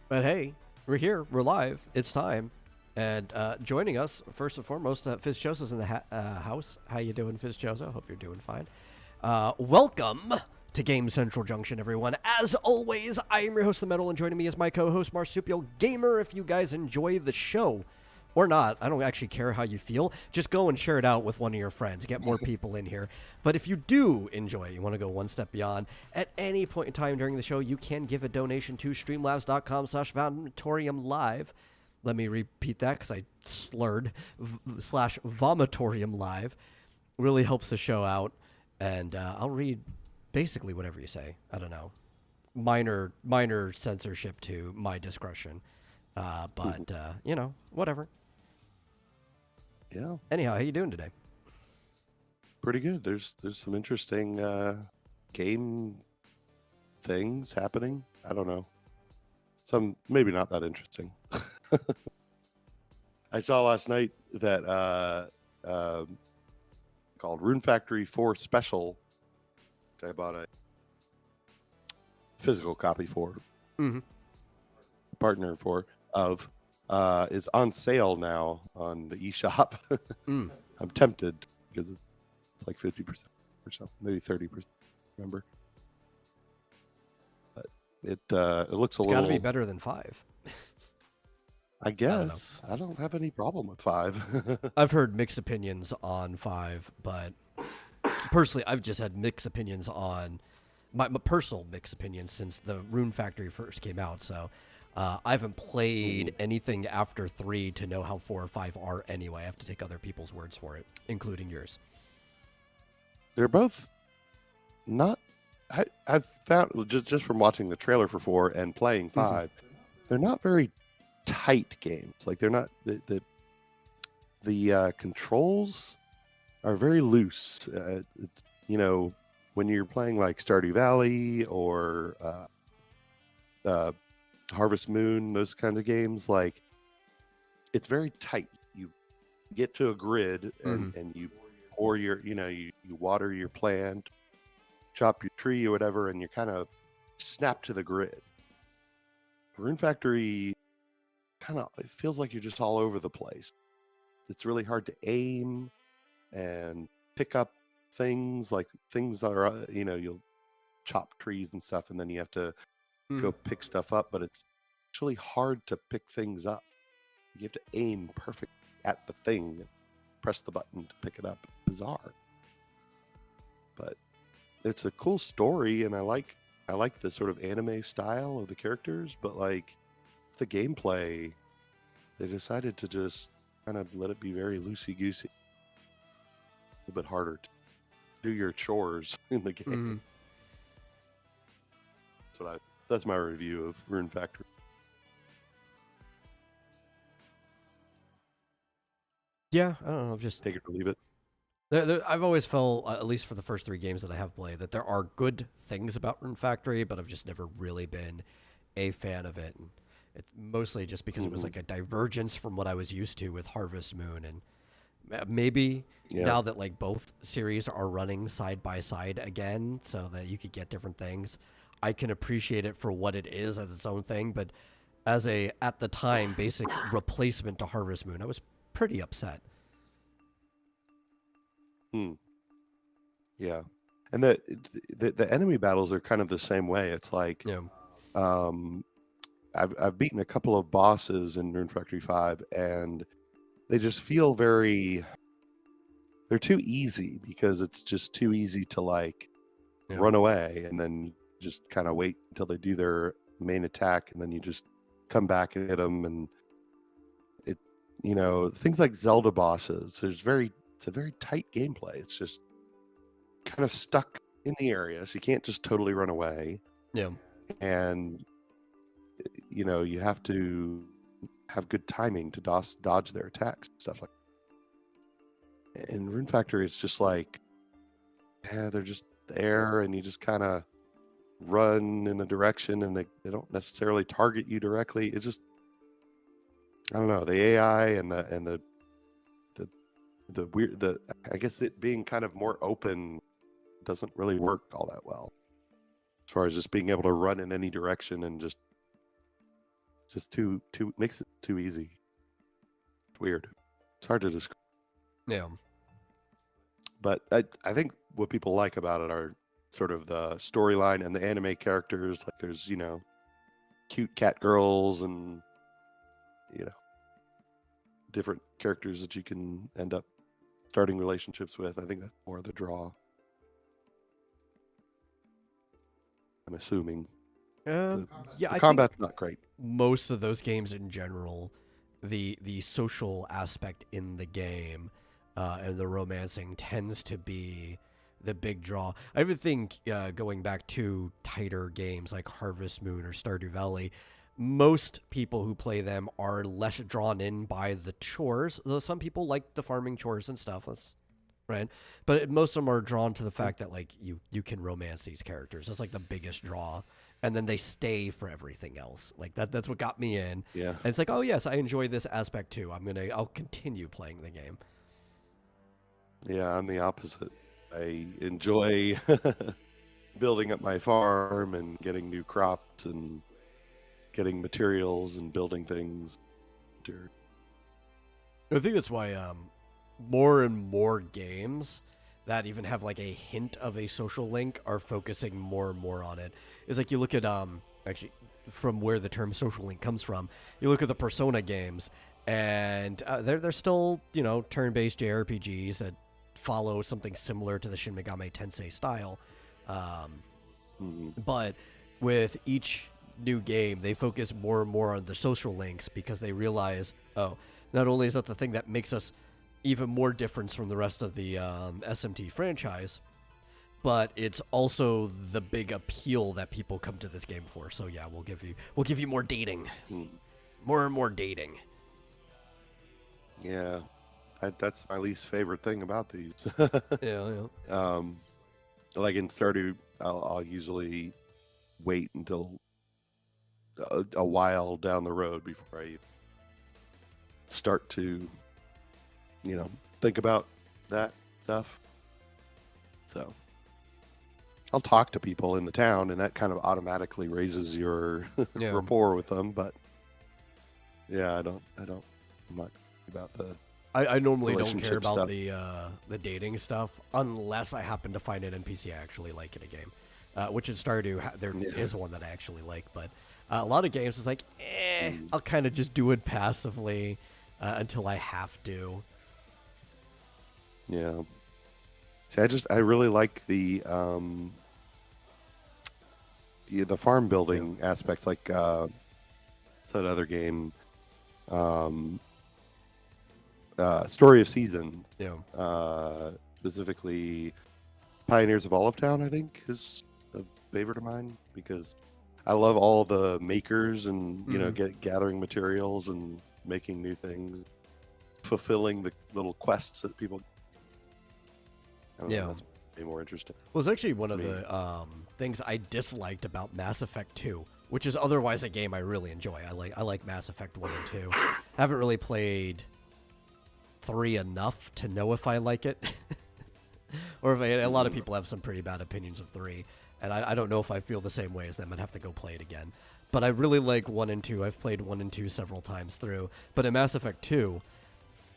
But hey, we're here. We're live. It's time. And joining us, first and foremost, Fizchosa's in the house. How you doing, Fizchosa? Hope you're doing fine. Welcome to Game Central Junction, everyone. As always, I am your host, The Metal, and joining me is my co-host, Marsupial Gamer. If you guys enjoy the show, or not, I don't actually care how you feel. Just go and share it out with one of your friends. Get more people in here. But if you do enjoy it, you want to go one step beyond, at any point in time during the show, you can give a donation to streamlabs.com/vomitoriumlive. Let me repeat that because I slurred. /vomitoriumlive. Really helps the show out. And I'll read basically whatever you say. I don't know. Minor censorship to my discretion. But whatever. Yeah, Anyhow, how you doing today? pretty good. There's some interesting game things happening. I don't know. Some maybe not that interesting. I saw last night that called Rune Factory 4 Special, which I bought a physical copy for, partner for, is on sale now on the eShop. I'm tempted because it's like 50% or something, maybe 30%. Remember, but it looks a It's little. got to be better than 5. I guess I don't have any problem with 5. I've heard mixed opinions on 5, but personally, I've just had mixed opinions on my personal mixed opinions since the Rune Factory first came out. So I haven't played anything after 3 to know how 4 or 5 are anyway. I have to take other people's words for it, including yours. They're both not. I've found just from watching the trailer for 4 and playing 5, they're not very tight games. Like they're not the controls are very loose. When you're playing like Stardew Valley or Harvest Moon, those kinds of games, like it's very tight. You get to a grid and you pour your, you water your plant, chop your tree or whatever, and you kind of snap to the grid. Rune Factory it feels like you're just all over the place. It's really hard to aim and pick up things. Like things are, you'll chop trees and stuff, and then you have to go pick stuff up, but it's actually hard to pick things up. You have to aim perfect at the thing, press the button to pick it up. Bizarre, but it's a cool story, and I like the sort of anime style of the characters, but like the gameplay, they decided to just kind of let it be very loosey-goosey. A little bit harder to do your chores in the game. That's my review of Rune Factory. Yeah, I don't know. Just take it or leave it. I've always felt, at least for the first 3 games that I have played, that there are good things about Rune Factory, but I've just never really been a fan of it. And it's mostly just because it was like a divergence from what I was used to with Harvest Moon. And maybe now that like both series are running side by side again so that you could get different things, I can appreciate it for what it is as its own thing. But as a, at the time, basic replacement to Harvest Moon, I was pretty upset. Yeah. And the enemy battles are kind of the same way. It's like, I've beaten a couple of bosses in Rune Factory 5, and they just feel they're too easy, because it's just too easy to like run away and then just kind of wait until they do their main attack, and then you just come back and hit them. And it, things like Zelda bosses, it's a very tight gameplay. It's just kind of stuck in the area, so you can't just totally run away. And you have to have good timing to dodge their attacks and stuff like that. In Rune Factory, it's just like, they're just there, and you just kind of run in a direction, and they don't necessarily target you directly. It's just, I don't know, the AI and the weird, I guess it being kind of more open doesn't really work all that well, as far as just being able to run in any direction and just Just too makes it too easy. It's weird. It's hard to describe. Yeah. But I think what people like about it are sort of the storyline and the anime characters. Like there's, cute cat girls and, different characters that you can end up starting relationships with. I think that's more the draw. I'm assuming. Yeah, the I combat's think not great. most of those games in general, the social aspect in the game and the romancing tends to be the big draw. I even think going back to tighter games like Harvest Moon or Stardew Valley, most people who play them are less drawn in by the chores. Though some people like the farming chores and stuff. Right, but most of them are drawn to the fact that like you can romance these characters. That's like the biggest draw, and then they stay for everything else. Like that's what got me in. Yeah. And it's like, oh yes, I enjoy this aspect too. I'll continue playing the game. Yeah, I'm the opposite. I enjoy building up my farm and getting new crops and getting materials and building things. I think that's why more and more games that even have like a hint of a social link are focusing more and more on it. It's like you look at actually from where the term social link comes from. You look at the Persona games, and they're still turn-based JRPGs that follow something similar to the Shin Megami Tensei style, but with each new game, they focus more and more on the social links because they realize, oh, not only is that the thing that makes us even more different from the rest of the SMT franchise, but it's also the big appeal that people come to this game for. So yeah, we'll give you more dating, more and more dating. Yeah, that's my least favorite thing about these. Yeah. Like in Stardew, I'll usually wait until a while down the road before I start to think about that stuff. So I'll talk to people in the town, and that kind of automatically raises your rapport with them. But yeah, I don't much about the. I normally don't care about stuff. The dating stuff unless I happen to find an NPC I actually like in a game, which in Stardew there is one that I actually like. But a lot of games it's like, I'll kind of just do it passively until I have to. Yeah. See, I really like the farm building aspects, like that other game, Story of Seasons. Yeah. Specifically, Pioneers of Olive Town, I think, is a favorite of mine because I love all the makers and gathering materials and making new things, fulfilling the little quests that people. I don't know, that's way more interesting. Well, it's actually one of the things I disliked about Mass Effect 2, which is otherwise a game I really enjoy. I like Mass Effect 1 and 2. I haven't really played 3 enough to know if I like it. Or if a lot of people have some pretty bad opinions of 3, and I don't know if I feel the same way as them. I'd have to go play it again. But I really like 1 and 2. I've played 1 and 2 several times through. But in Mass Effect 2,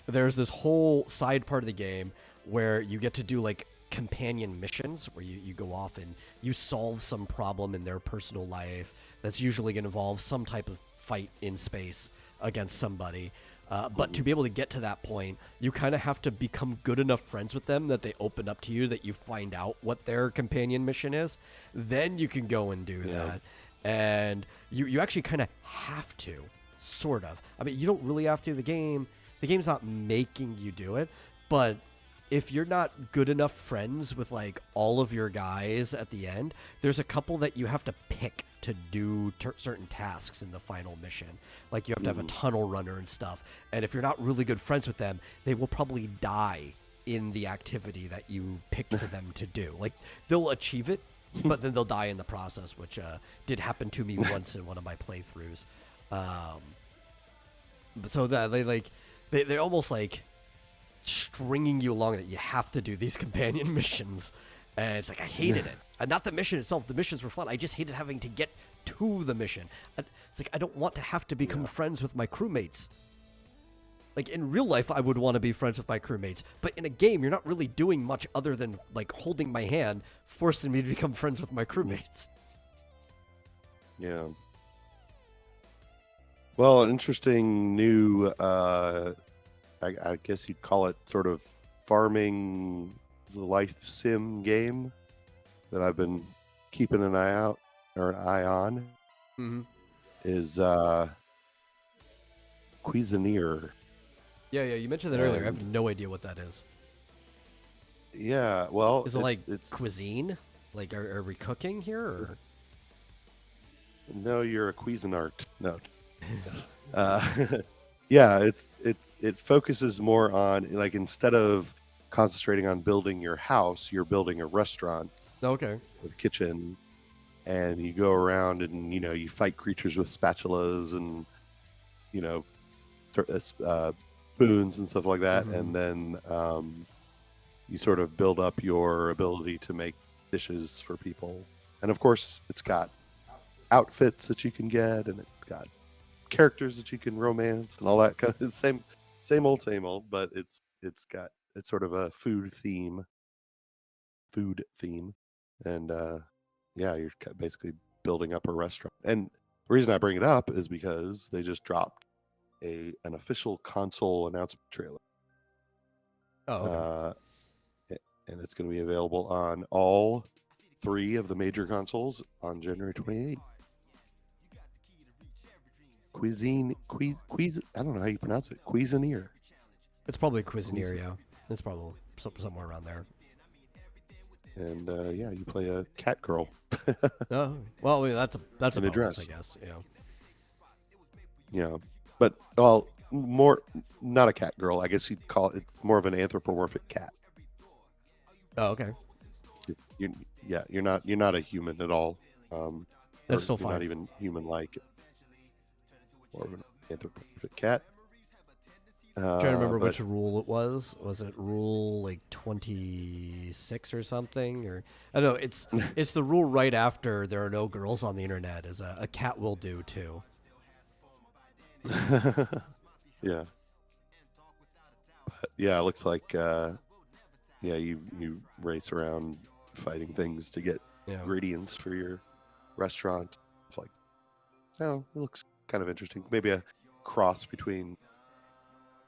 there's this whole side part of the game where you get to do like companion missions where you go off and you solve some problem in their personal life that's usually going to involve some type of fight in space against somebody. But to be able to get to that point, you kind of have to become good enough friends with them that they open up to you, that you find out what their companion mission is. Then you can go and do that. And you actually kind of have to, sort of. I mean, you don't really have to. The game's not making you do it, but if you're not good enough friends with like all of your guys at the end, there's a couple that you have to pick to do certain tasks in the final mission. Like you have to have a tunnel runner and stuff. And if you're not really good friends with them, they will probably die in the activity that you picked for them to do. Like they'll achieve it, but then they'll die in the process, which did happen to me once in one of my playthroughs. So that they're almost like stringing you along that you have to do these companion missions, and it's like I hated it. And not the mission itself; the missions were fun. I just hated having to get to the mission. It's like I don't want to have to become friends with my crewmates. Like in real life, I would want to be friends with my crewmates, but in a game, you're not really doing much other than like holding my hand, forcing me to become friends with my crewmates. Yeah. Well, an interesting new, I guess you'd call it sort of farming life sim game that I've been keeping an eye on is Cuisinier. Yeah, you mentioned that earlier. I have no idea what that is. Yeah, well, is it like it's cuisine? Like, are we cooking here? Or? No, you're a Cuisinart. No. Yeah, it focuses more on, like, instead of concentrating on building your house, you're building a restaurant. Okay. With kitchen, and you go around and you fight creatures with spatulas and spoons and stuff like that, and then you sort of build up your ability to make dishes for people. And of course, it's got outfits that you can get, and it's got characters that you can romance and all that kind of same old, but it's sort of a food theme, and yeah, you're basically building up a restaurant. And the reason I bring it up is because they just dropped an official console announcement trailer. Oh, okay. And it's going to be available on all 3 of the major consoles on January 28th. I don't know how you pronounce it. Cuisinier. It's probably Cuisinier, yeah. It's probably somewhere around there. And yeah, you play a cat girl. Oh, well, I mean, that's a bonus, dress, I guess. Yeah. Yeah, but more not a cat girl. I guess you'd call it. It's more of an anthropomorphic cat. Oh, okay. You're not a human at all. That's still you're fine. Not even human-like. More of an anthropomorphic cat. Trying to remember which rule it was. Was it rule like 26 or something? Or I don't know. It's the rule right after there are no girls on the internet. As a cat will do too. Yeah. But yeah, it looks like you race around fighting things to get ingredients for your restaurant. It's like, it looks kind of interesting. Maybe a cross between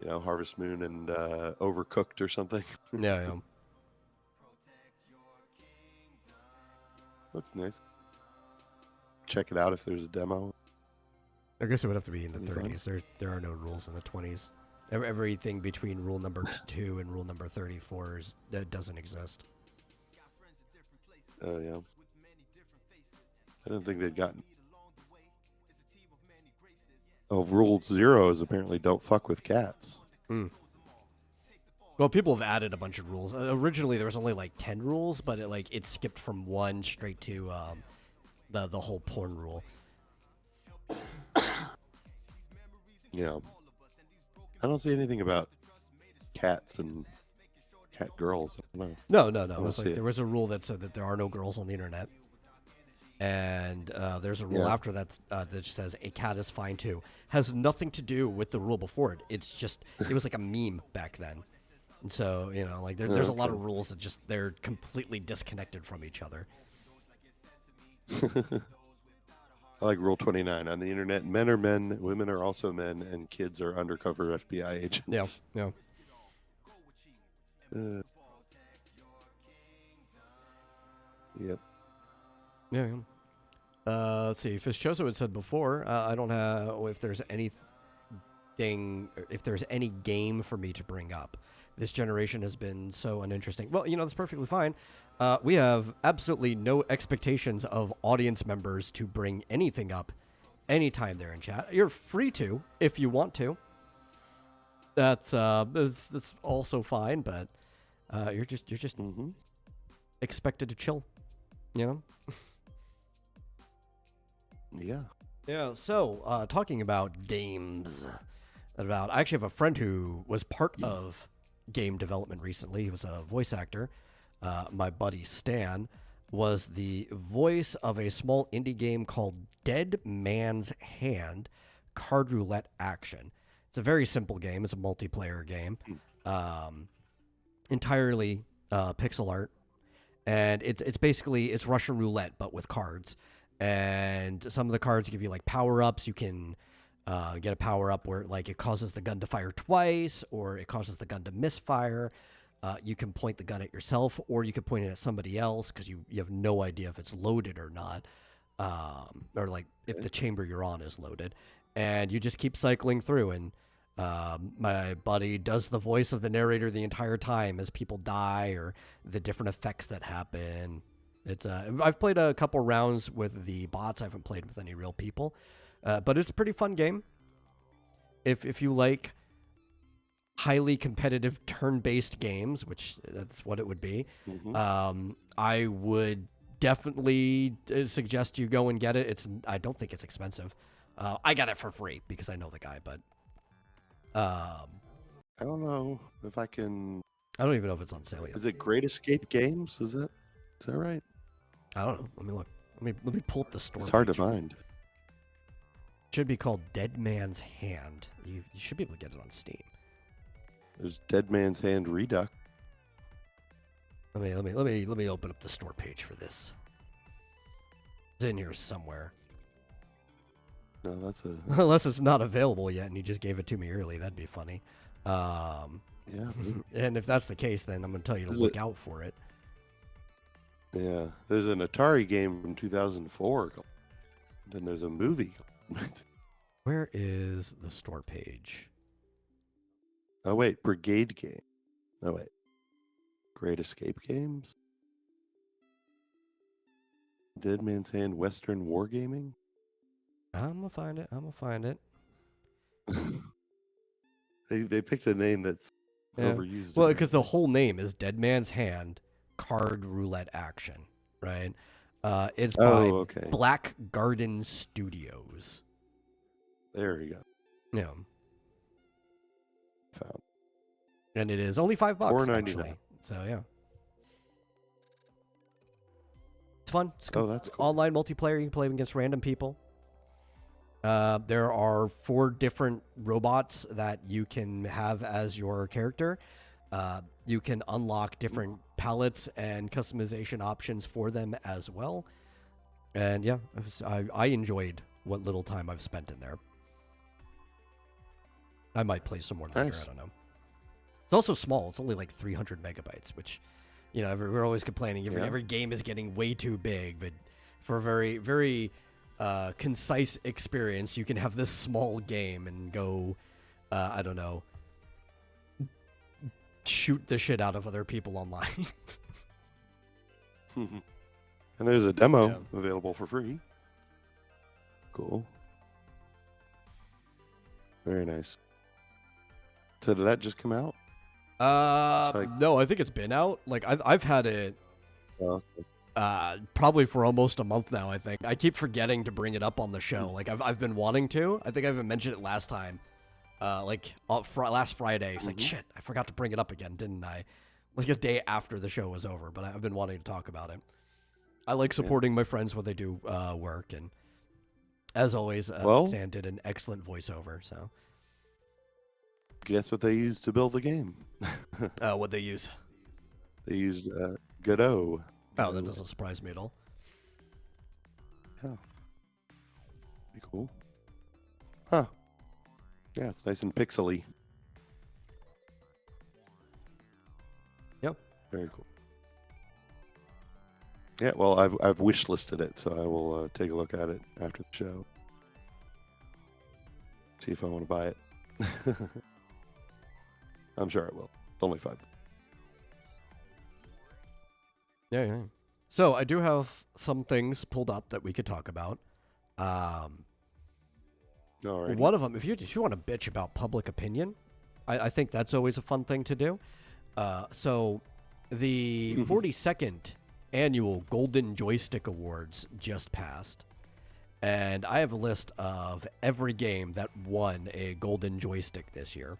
Harvest Moon and Overcooked or something. Yeah. Looks nice. Check it out if there's a demo. I guess it would have to be in the 30s. There are no rules in the 20s. Everything between rule number 2 and rule number 34 that doesn't exist. Oh yeah. I didn't think they'd gotten. Oh, rule 0 is apparently don't fuck with cats. Well, people have added a bunch of rules. Originally, there was only like 10 rules, but it skipped from 1 straight to the whole porn rule. Yeah. I don't see anything about cats and cat girls. I don't know. No. It was like, there was a rule that said that there are no girls on the internet. And there's a rule after that that just says a cat is fine too. Has nothing to do with the rule before it. It's just, it was like a meme back then. And so, like there's a lot of rules that just, they're completely disconnected from each other. I like Rule 29. On the internet, men are men, women are also men, and kids are undercover FBI agents. Yeah. Yep. Yeah. Let's see. Fischoso had said before, I don't have, if there's any game for me to bring up. This generation has been so uninteresting. Well, that's perfectly fine. We have absolutely no expectations of audience members to bring anything up anytime they're in chat. You're free to, if you want to. That's also fine, but you're just expected to chill, Yeah. Yeah, so talking about games, I actually have a friend who was part of game development recently. He was a voice actor, my buddy Stan. was the voice of a small indie game called Dead Man's Hand Card Roulette Action. It's a very simple game. It's a multiplayer game, entirely pixel art, and it's basically it's Russian roulette but with cards. And some of the cards give you like power ups. You can get a power up where like it causes the gun to fire twice, or it causes the gun to misfire. You can point the gun at yourself, or you can point it at somebody else because you have no idea if it's loaded or not, or like if the chamber you're on is loaded. And you just keep cycling through. And my buddy does the voice of the narrator the entire time as people die or the different effects that happen. It's I've played a couple rounds with the bots. I haven't played with any real people, but it's a pretty fun game. If you like highly competitive turn-based games, which that's what it would be, I would definitely suggest you go and get it. I don't think it's expensive. I got it for free because I know the guy, but I don't know if I can. I don't even know if it's on sale yet. Is it Great Escape Games? Is that right? I don't know. Let me look. Let me pull up the store. It's hard to page. find. It should be called Dead Man's Hand. You should be able to get it on Steam. There's Dead Man's Hand Redux. Let me open up the store page for this. It's in here somewhere. No, that's a Unless it's not available yet and you just gave it to me early, that'd be funny. yeah. And if that's the case, then I'm gonna tell you to look out for it. Yeah, there's an Atari game from 2004. Then there's a movie. Where is the store page? Oh wait, Brigade Game. Oh wait, Great Escape Games. Dead Man's Hand Western Wargaming. I'm gonna find it. They picked a name that's overused. Well, because the whole name is Dead Man's Hand Card Roulette Action, right? It's by Black Garden Studios. There you go. Yeah. Found. And it is only $5 $4.99. actually. So yeah. It's fun. It's Oh, that's cool. Online multiplayer. You can play against random people. There are 4 different robots that you can have as your character. You can unlock different palettes and customization options for them as well. And yeah, I enjoyed what little time I've spent in there. I might play some more later. Nice. I don't know. It's also small. It's only like 300 megabytes, which, you know, we're always complaining. Every game is getting way too big, but for a very, very concise experience, you can have this small game and go, I don't know, shoot the shit out of other people online. And there's a demo available for free. Cool. Very nice. So did that just come out? No, I think it's been out. Like I've had it probably for almost a month now. I think I keep forgetting to bring it up on the show. Like I've been wanting to. I think I even mentioned it last time. Last Friday. It's like shit. I forgot to bring it up again, didn't I? Like a day after the show was over. But I've been wanting to talk about it. I like supporting my friends when they do work, and as always, Stan did an excellent voiceover. So. Guess what they used to build the game? What'd they use? They used Godot. Oh, that doesn't surprise me at all. Yeah. Pretty cool. Huh. Yeah, it's nice and pixely. Yep. Very cool. Yeah, well, I've wish listed it, so I will take a look at it after the show. See if I want to buy it. I'm sure I will. It's only $5. Yeah. So I do have some things pulled up that we could talk about. Alrighty. One of them, if you want to bitch about public opinion, I think that's always a fun thing to do. So the 42nd annual Golden Joystick Awards just passed. And I have a list of every game that won a Golden Joystick this year.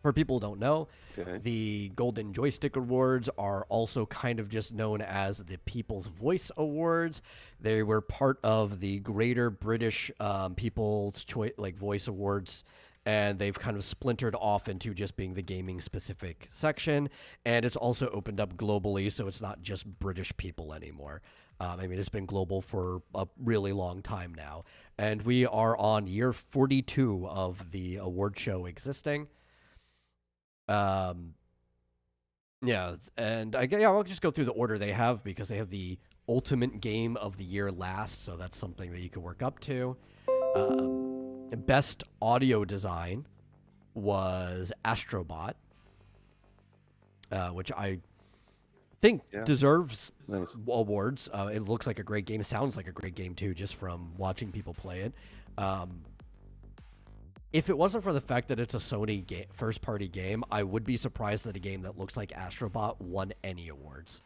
For people who don't know, Okay. the Golden Joystick Awards are also kind of just known as the People's Voice Awards. They were part of the Greater British People's Choice Voice Awards, and they've kind of splintered off into just being the gaming specific section. And it's also opened up globally, so it's not just British people anymore. I mean, it's been global for a really long time now. And we are on year 42 of the award show existing. Yeah, and I'll just go through the order they have because they have the ultimate game of the year last, so that's something that you can work up to. Best audio design was Astrobot, which I think deserves awards. It looks like a great game, sounds like a great game too, just from watching people play it. If it wasn't for the fact that it's a Sony first-party game, I would be surprised that a game that looks like Astrobot won any awards.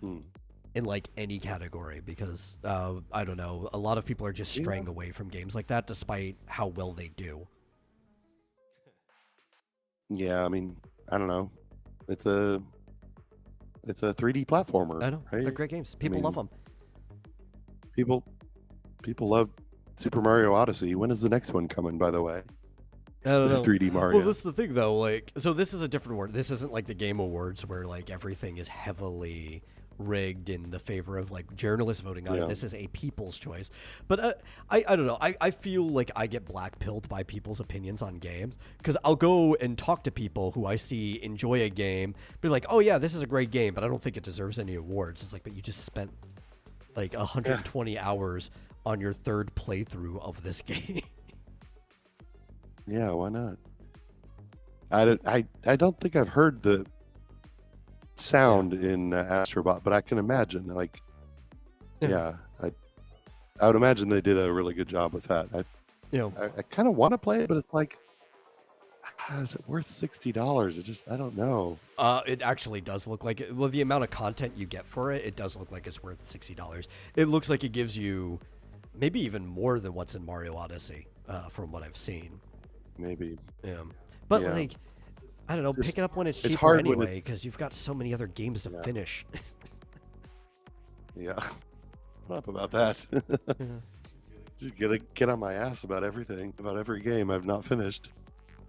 In like any category, because I don't know, a lot of people are just straying away from games like that despite how well they do. Yeah, I mean, I don't know. It's a 3D platformer. I know, right? they're great games. People love them. People love Super Mario Odyssey. When is the next one coming, by the way? I don't know. 3D Mario. Well, this is the thing, though. Like, so this is a different award. This isn't like the Game Awards where like everything is heavily rigged in the favor of like journalists voting on it. This is a people's choice. But I don't know. I feel like I get black-pilled by people's opinions on games because I'll go and talk to people who I see enjoy a game, be like, oh yeah, this is a great game, but I don't think it deserves any awards. It's like, but you just spent like 120 hours on your third playthrough of this game. Yeah, why not? I don't think I've heard the sound in Astrobot, but I can imagine. Like, I would imagine they did a really good job with that. I kind of want to play it, but it's like, is it worth $60? It just, I don't know. It actually does look like it. Well, the amount of content you get for it, it does look like it's worth $60. It looks like it gives you maybe even more than what's in Mario Odyssey, from what I've seen. Maybe. Yeah. But like, I don't know, pick it up when it's cheaper hard anyway, because you've got so many other games to finish. Yeah. Shut up about that. Just get on my ass about everything, about every game I've not finished.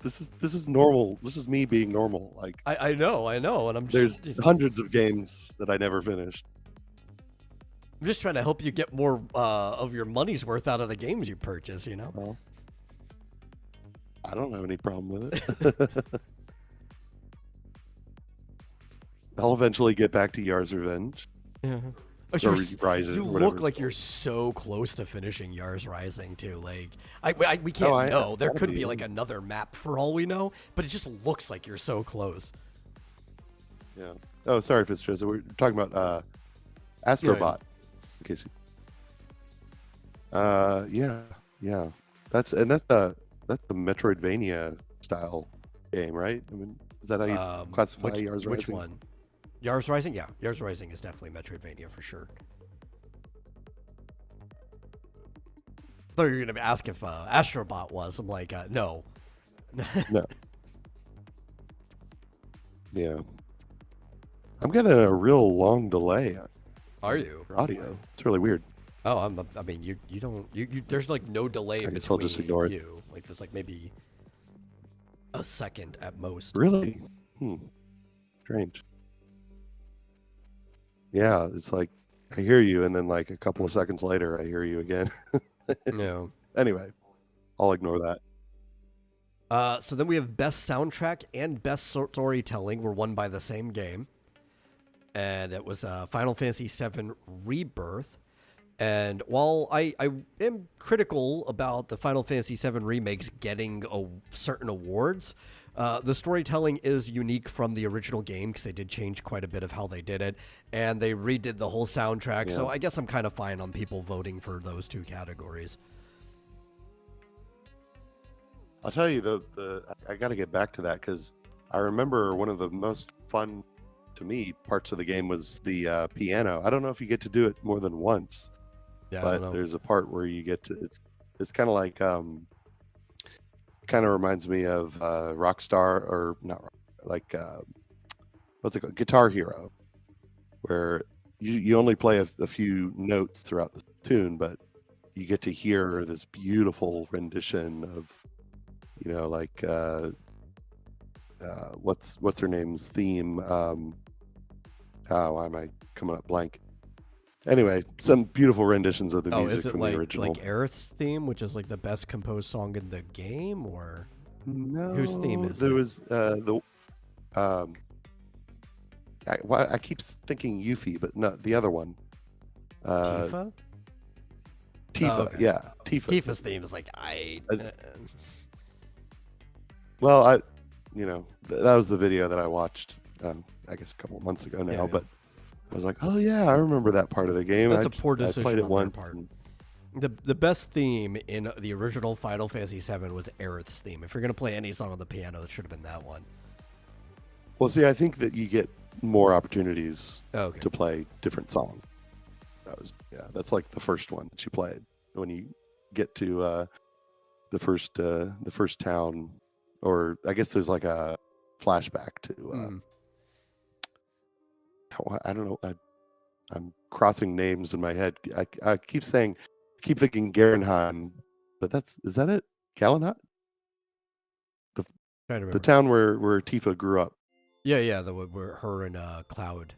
This is normal. This is me being normal. Like I know, and there's hundreds of games that I never finished. I'm just trying to help you get more of your money's worth out of the games you purchase, you know? Well, I don't have any problem with it. I'll eventually get back to Yar's Revenge. Yeah. Or Rises, you look like you're so close to finishing Yar's Rising too. Like, we can't know. There could be like another map for all we know, but it just looks like you're so close. Yeah. Oh, sorry, Fitzgerald. We're talking about Astrobot. In case. Yeah. That's the Metroidvania style game, right? I mean, is that how you classify Yar's Rising? Which one? Yar's Rising? Yeah, Yar's Rising is definitely Metroidvania for sure. I thought you were going to ask if Astrobot was. I'm like, no. No. Yeah. I'm getting a real long delay. Are you? Audio. It's really weird. Oh, I mean, you don't. There's like no delay in between I'll just ignore you. Like there's like maybe a second at most. Really? Strange. Yeah, it's like I hear you, and then like a couple of seconds later, I hear you again. No. Anyway, I'll ignore that. So then we have best soundtrack and best storytelling were won by the same game, and it was Final Fantasy VII Rebirth. And while I am critical about the Final Fantasy VII remakes getting certain awards, the storytelling is unique from the original game because they did change quite a bit of how they did it, and they redid the whole soundtrack. So I guess I'm kind of fine on people voting for those two categories. I'll tell you, I got to get back to that because I remember one of the most fun to me parts of the game was the piano. I don't know if you get to do it more than once. Yeah, but there's a part where you get to it's kind of like kind of reminds me of Rockstar, or not, like what's it called, Guitar Hero, where you only play a few notes throughout the tune, but you get to hear this beautiful rendition of, like what's her name's theme. Why am I coming up blank? Anyway, some beautiful renditions of the music from the original. Like Aerith's theme, which is like the best composed song in the game, or No, whose theme is there it? was I keep thinking Yuffie, but not the other one. Tifa? Tifa, okay. yeah, Tifa's theme is like well, that was the video that I watched. I guess a couple of months ago now, Yeah. but I was like, oh yeah, I remember that part of the game. That's a poor decision I played it on once. their part. The best theme in the original Final Fantasy VII was Aerith's theme. If you're gonna play any song on the piano, it should have been that one. Well, see, I think that you get more opportunities Okay. to play different songs. That's like the first one that you played when you get to the first town, or I guess there's like a flashback to I don't know. I'm crossing names in my head. I keep thinking Garenheim, but is that it? Galenheim? The town where Tifa grew up. Yeah, where her and Cloud.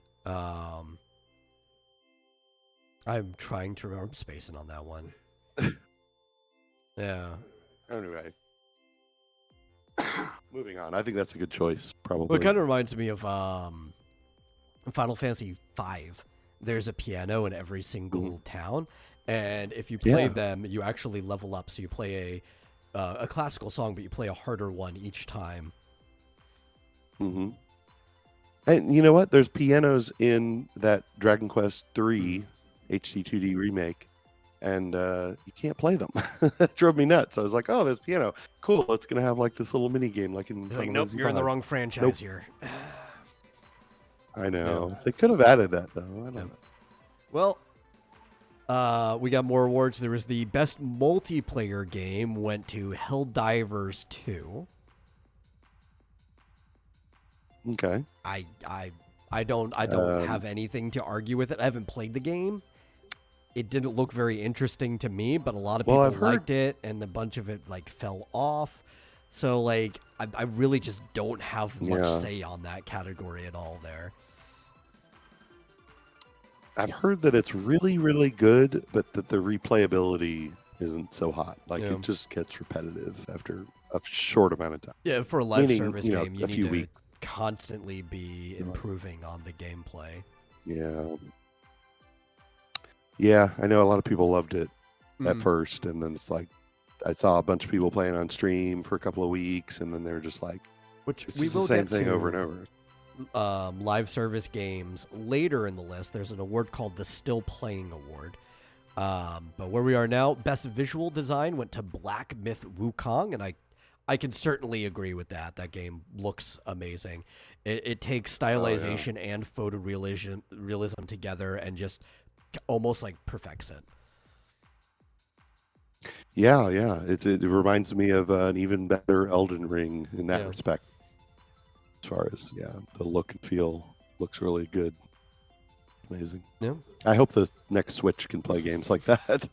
I'm trying to remember. I'm spacing on that one. Yeah. Anyway, moving on. I think that's a good choice, probably. Well, it kind of reminds me of Final Fantasy V. There's a piano in every single town, and if you play them, you actually level up. So you play a classical song, but you play a harder one each time. Mm-hmm. And you know what? There's pianos in that Dragon Quest III HD2D remake, and you can't play them. That drove me nuts. I was like, oh, there's piano. Cool. It's going to have like this little mini game like in Final Nope, Fantasy you're in the V. wrong franchise here. I know. They could have added that, though. I don't know. Well, we got more awards. There was the best multiplayer game went to Helldivers 2. Okay. I don't have anything to argue with it. I haven't played the game. It didn't look very interesting to me, but a lot of people liked it, and a bunch of it like fell off. So like, I really just don't have much say on that category at all there. I've heard that it's really, really good, but that the replayability isn't so hot. Like it just gets repetitive after a short amount of time. Yeah, for a live service game, you a few need weeks. to constantly be improving on the gameplay. Yeah, I know a lot of people loved it at first, and then it's like I saw a bunch of people playing on stream for a couple of weeks, and then they're just like, it's we just will the same get thing to over and over. Live service games later in the list. There's an award called the Still Playing Award. But where we are now, best visual design went to Black Myth Wukong, and I can certainly agree with that. That game looks amazing. It takes stylization and photorealism together and just almost like perfects it. Yeah. It reminds me of an even better Elden Ring in that respect. As far as the look and feel looks really good. Amazing. Yeah. I hope the next Switch can play games like that.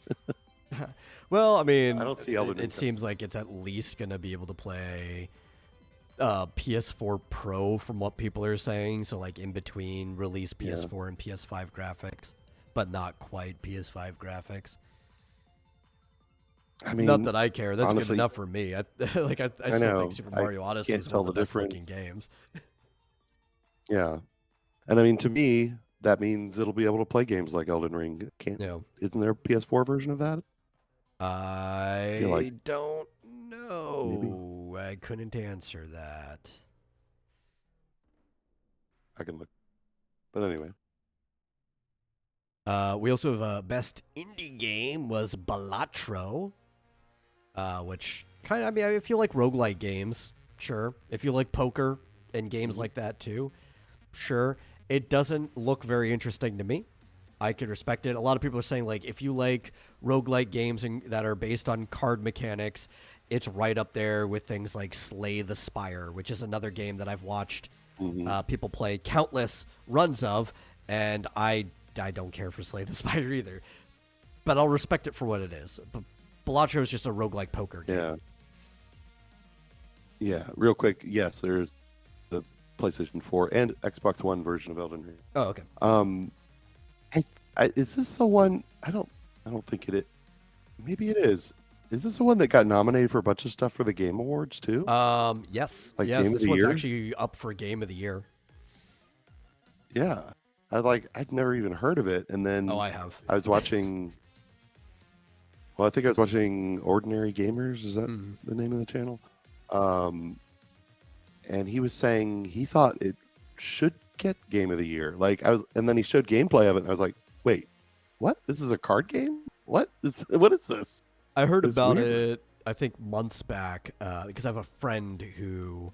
Well, I mean, I don't see Elden Ring. It seems like it's at least going to be able to play PS4 Pro from what people are saying. So like in between release PS4 and PS5 graphics, but not quite PS5 graphics. I mean, not that I care. That's honestly, good enough for me. I still think Super Mario Odyssey is one of the best looking games. Yeah. And I mean, to me, that means it'll be able to play games like Elden Ring. Isn't there a PS4 version of that? I don't know. Maybe. I couldn't answer that. I can look. But anyway. We also have a best indie game was Balatro, which kind of, I feel like roguelike games, sure. If you like poker and games like that too, sure. It doesn't look very interesting to me. I could respect it. A lot of people are saying, like, if you like roguelike games that are based on card mechanics it's right up there with things like Slay the Spire, which is another game that I've watched people play countless runs of, and I don't care for Slay the Spire either. But I'll respect it for what it is. But Balatro is just a roguelike poker game. Yeah. Yeah, real quick. Yes, there's the PlayStation 4 and Xbox One version of Elden Ring. Oh, okay. Is this the one? I don't think it. Maybe it is. Is this the one that got nominated for a bunch of stuff for the Game Awards too? Yes. Like yes, Game of this the one's Year? actually up for Game of the Year. Yeah, I'd never even heard of it, and then I have. I was watching. Well, I think I was watching Ordinary Gamers. Is that the name of the channel? And he was saying he thought it should get Game of the Year. And then he showed gameplay of it, and I was like, "Wait, what? This is a card game? What is this?" I heard It's about weird. it, I think, months back, because I have a friend who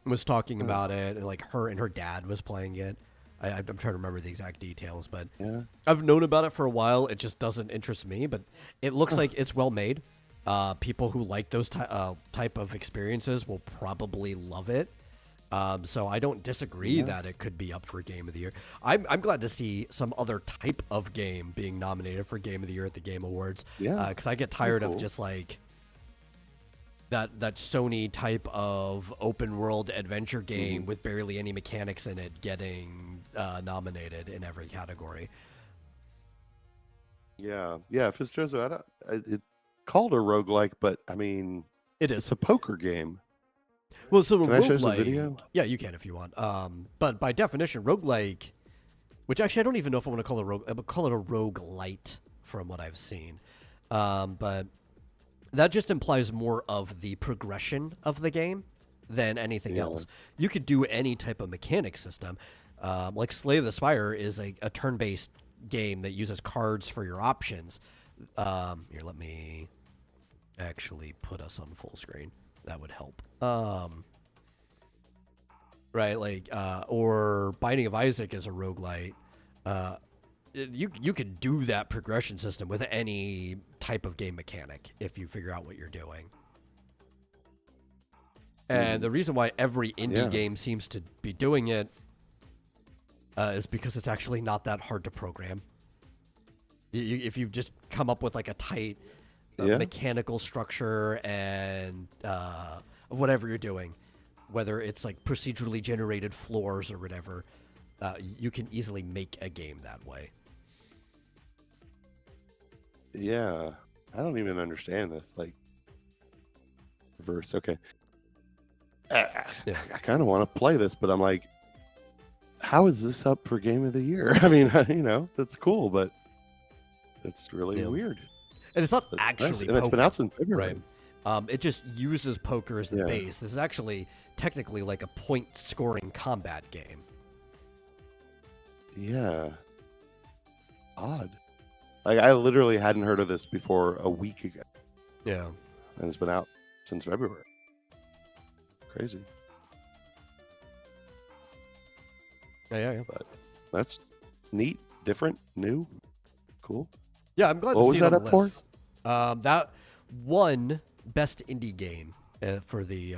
was talking about it, and like her and her dad was playing it. I'm trying to remember the exact details, but Yeah. I've known about it for a while. It just doesn't interest me, but it looks like it's well made. People who like those type of experiences will probably love it. So I don't disagree that it could be up for Game of the Year. I'm glad to see some other type of game being nominated for Game of the Year at the Game Awards. Yeah. Because I get tired cool. of just like that Sony type of open world adventure game with barely any mechanics in it getting nominated in every category. Yeah. Fizzoso, it's called a roguelike, but I mean, It it's is. a poker game. Well, so Can a I show some roguelike, video? yeah, you can if you want. But by definition, roguelike, which actually I don't even know if I want to call it I would call it a roguelite from what I've seen. But that just implies more of the progression of the game than anything else. You could do any type of mechanic system. Like Slay the Spire is a turn-based game that uses cards for your options. Here, let me actually put us on full screen. That would help. Right, like, or Binding of Isaac is a roguelite. You can do that progression system with any type of game mechanic if you figure out what you're doing. And the reason why every indie game seems to be doing it is because it's actually not that hard to program. If you just come up with like a tight mechanical structure and whatever you're doing, whether it's like procedurally generated floors or whatever, you can easily make a game that way. Yeah. I don't even understand this. Like, reverse. Okay. I kind of want to play this, but I'm like, how is this up for Game of the Year? I mean, that's cool, but it's really weird. And it's not That's actually nice. And it's been poker, out since February. right? It just uses poker as the base. This is actually technically like a point-scoring combat game. Yeah. Odd. Like, I literally hadn't heard of this before a week ago. Yeah. And it's been out since February. Crazy. Yeah. But that's neat, different, new, cool. Yeah, I'm glad What to was see it that on the up for? list. That won Best Indie Game for the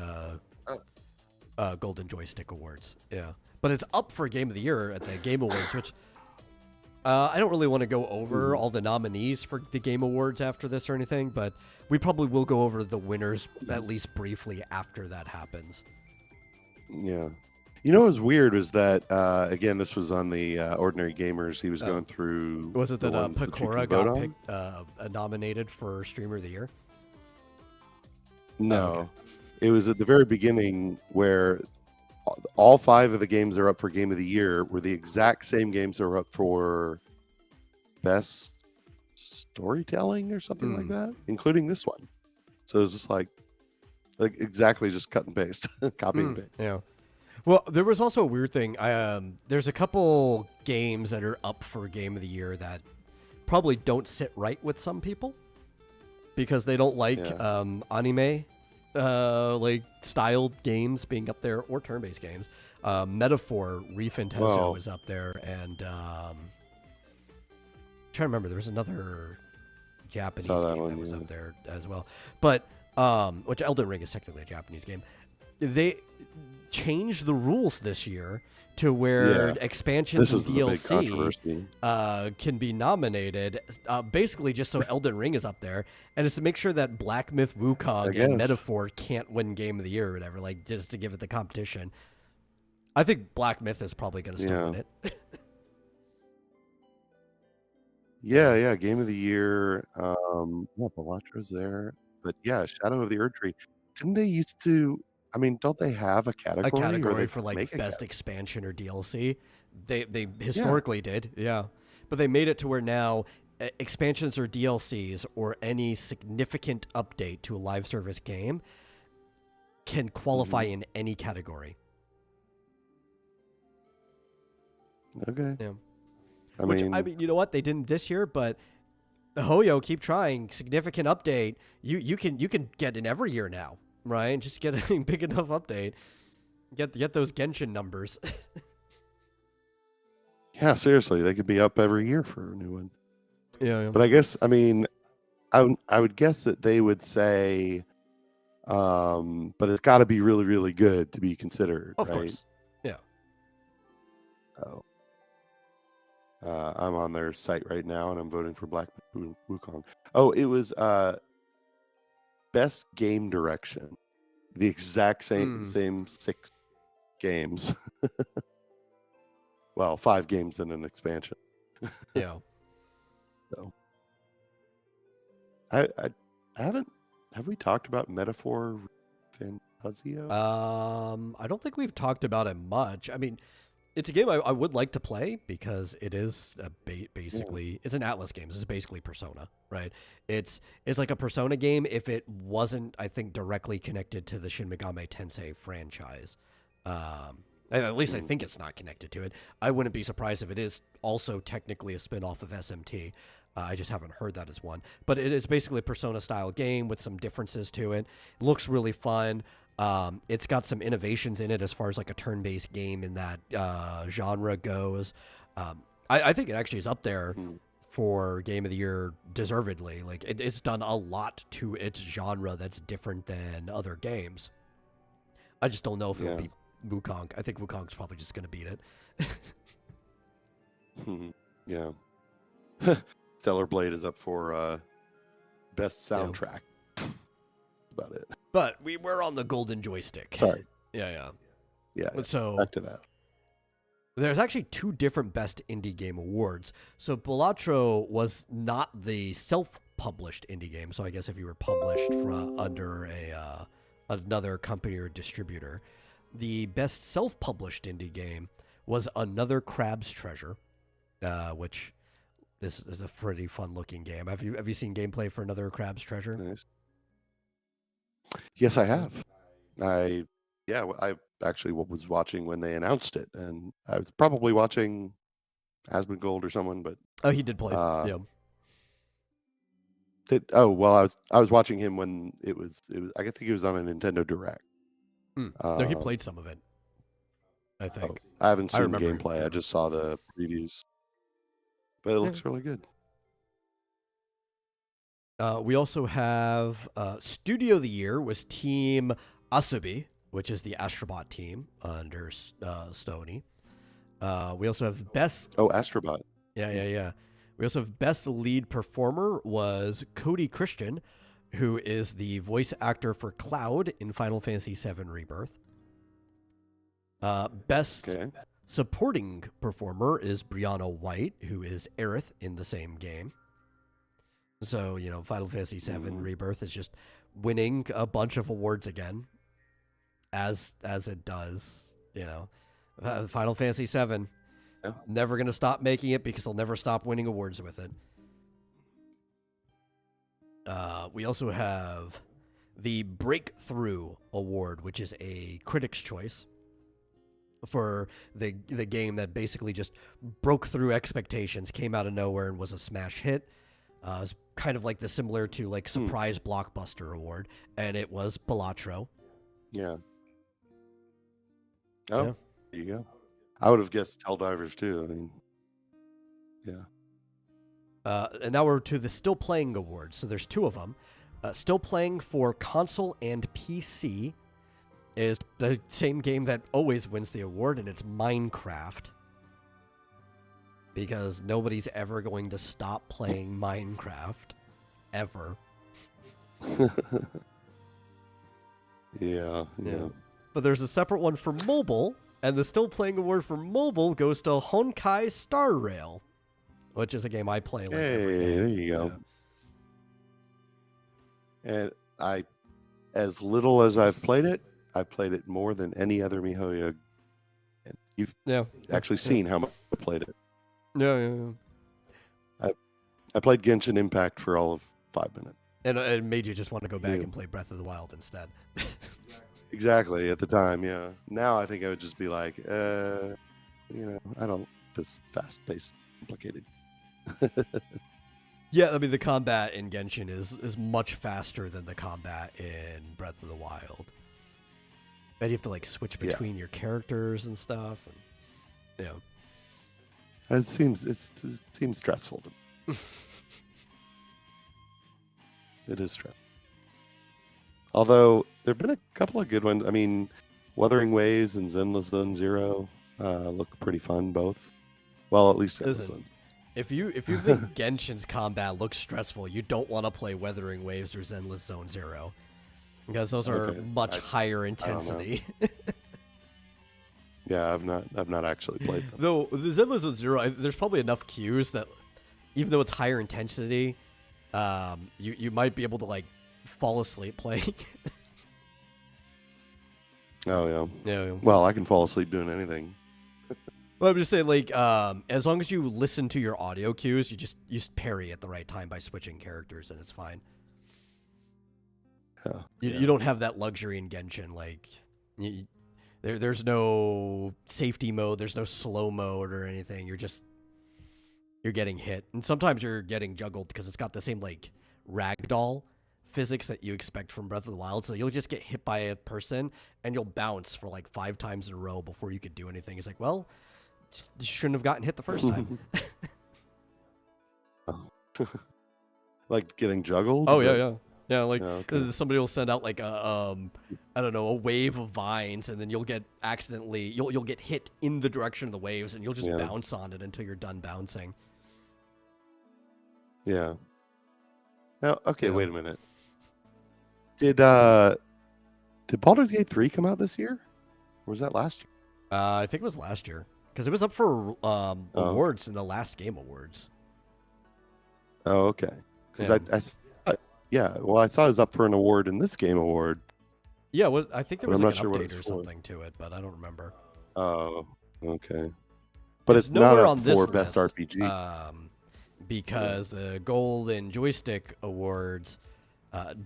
Golden Joystick Awards. Yeah. But it's up for Game of the Year at the Game Awards, which I don't really want to go over all the nominees for the Game Awards after this or anything, but we probably will go over the winners at least briefly after that happens. Yeah. You know what was weird was that, again, this was on the Ordinary Gamers. He was going through. Was it the that ones that you Pecora can vote got on. nominated for Streamer of the Year? No. Oh, okay. It was at the very beginning where all 5 of the games that are up for Game of the Year were the exact same games that were up for Best Storytelling or something like that, including this one. So it was just like exactly just cut and paste, copy and paste. Yeah. Well, there was also a weird thing. There's a couple games that are up for Game of the Year that probably don't sit right with some people because they don't like anime like styled games being up there or turn-based games. Metaphor Refintenso is up there, and trying to remember, there was another Japanese game that was up there as well. But which Elden Ring is technically a Japanese game. They changed the rules this year to where expansions This and is the big DLC controversy. can be nominated, basically just so Elden Ring is up there, and it's to make sure that Black Myth Wukong and guess. Metaphor can't win Game of the Year or whatever, like just to give it the competition. I think Black Myth is probably going to still win it. Yeah, Game of the Year. Balatra's there. But yeah, Shadow of the Erd Tree. Didn't they used to... I mean, don't they have a category? A category where they for like make best expansion or DLC. They historically did, yeah. But they made it to where now expansions or DLCs or any significant update to a live service game can qualify in any category. Okay. Yeah. I mean, you know what? They didn't this year, but Hoyo, keep trying. Significant update. You can get in every year now, right? Just get a big enough update. Get those Genshin numbers. yeah, seriously, they could be up every year for a new one. Yeah. But I guess, I mean, I would guess that they would say, but it's got to be really, really good to be considered, Of right? course. Yeah. Oh. I'm on their site right now, and I'm voting for Black Wukong. Oh, it was best game direction. The exact same 6 games. Well, 5 games and an expansion. Yeah. So, I haven't. Have we talked about Metaphor Fantasio? I don't think we've talked about it much. I mean, it's a game I would like to play because it is basically it's an Atlas game. This is basically Persona, right? It's like a Persona game if it wasn't, I think, directly connected to the Shin Megami Tensei franchise. At least I think it's not connected to it. I wouldn't be surprised if it is also technically a spin-off of SMT. I just haven't heard that as one. But it is basically a Persona-style game with some differences to it. It looks really fun. It's got some innovations in it as far as like a turn-based game in that genre goes. I think it actually is up there for Game of the Year deservedly. Like it's done a lot to its genre that's different than other games. I just don't know if it'll beat Wukong. I think Wukong's probably just going to beat it. Yeah. Stellar Blade is up for best soundtrack. About it. But we were on the golden joystick. Sorry. Yeah. So back to that. There's actually 2 different best indie game awards. So Balatro was not the self-published indie game. So I guess if you were published under another company or distributor, the best self-published indie game was Another Crab's Treasure, which this is a pretty fun-looking game. Have you seen gameplay for Another Crab's Treasure? Nice. Yes, I have. I actually was watching when they announced it, and I was probably watching Asmongold or someone, but he did play. Yeah. I was watching him when it was. I think he was on a Nintendo Direct. No, he played some of it, I think. I haven't seen gameplay. Yeah. I just saw the previews, but it looks really good. We also have Studio of the Year was Team Asobi, which is the Astrobot team under Stoney. We also have best... Oh, Astrobot. Yeah. We also have best lead performer was Cody Christian, who is the voice actor for Cloud in Final Fantasy VII Rebirth. Best supporting performer is Brianna White, who is Aerith in the same game. So, Final Fantasy VII Rebirth is just winning a bunch of awards again, as it does, Final Fantasy VII, never going to stop making it because they'll never stop winning awards with it. We also have the Breakthrough Award, which is a Critics' Choice for the game that basically just broke through expectations, came out of nowhere, and was a smash hit. It's kind of like similar to like Surprise Blockbuster Award, and it was Balatro. Yeah. Oh, there you go. I would have guessed Helldivers too. I mean, yeah. And now we're to the Still Playing Awards. So there's 2 of them. Still playing for console and PC is the same game that always wins the award, and it's Minecraft. Because nobody's ever going to stop playing Minecraft. Ever. Yeah. But there's a separate one for mobile, and the still playing award for mobile goes to Honkai Star Rail, which is a game I play like every day. There you go. And as little as I've played it more than any other MiHoYo. And you've actually seen how much I played it. Yeah. I played Genshin Impact for all of 5 minutes. And it made you just want to go back and play Breath of the Wild instead. Exactly, at the time, yeah. Now I think I would just be like, I don't, this fast-paced, complicated. Yeah, I mean, the combat in Genshin is much faster than the combat in Breath of the Wild. And you have to, like, switch between your characters and stuff. And, It seems stressful to me. It is stressful. Although there have been a couple of good ones. I mean, Wuthering Waves and Zenless Zone Zero look pretty fun both. Well, at least Zenless Zone. If you think Genshin's combat looks stressful, you don't want to play Wuthering Waves or Zenless Zone Zero, because those are much higher intensity. Yeah, I've not actually played them. Though the Zenless Zone Zero, there's probably enough cues that even though it's higher intensity, you might be able to like fall asleep playing. Oh yeah. Well, I can fall asleep doing anything. Well, I'm just saying, like, as long as you listen to your audio cues, you just parry at the right time by switching characters, and it's fine. You don't have that luxury in Genshin. Like, there's no safety mode, there's no slow mode or anything. You're getting hit, and sometimes you're getting juggled because it's got the same like ragdoll physics that you expect from Breath of the Wild. So you'll just get hit by a person, and you'll bounce for like 5 times in a row before you could do anything. It's like, well, you shouldn't have gotten hit the first time. Like getting juggled? Oh, yeah. Like somebody will send out like a wave of vines, and then you'll get you'll get hit in the direction of the waves, and you'll just bounce on it until you're done bouncing. Yeah. Now, okay, wait a minute. Did Baldur's Gate 3 come out this year? Or was that last year? I think it was last year, because it was up for awards in the last Game Awards. Oh, okay. Because I saw it was up for an award in this Game Award. Yeah, I think there was like an update or something to it, but I don't remember. Oh, okay. But it's not up for Best RPG. Because the Golden Joystick Awards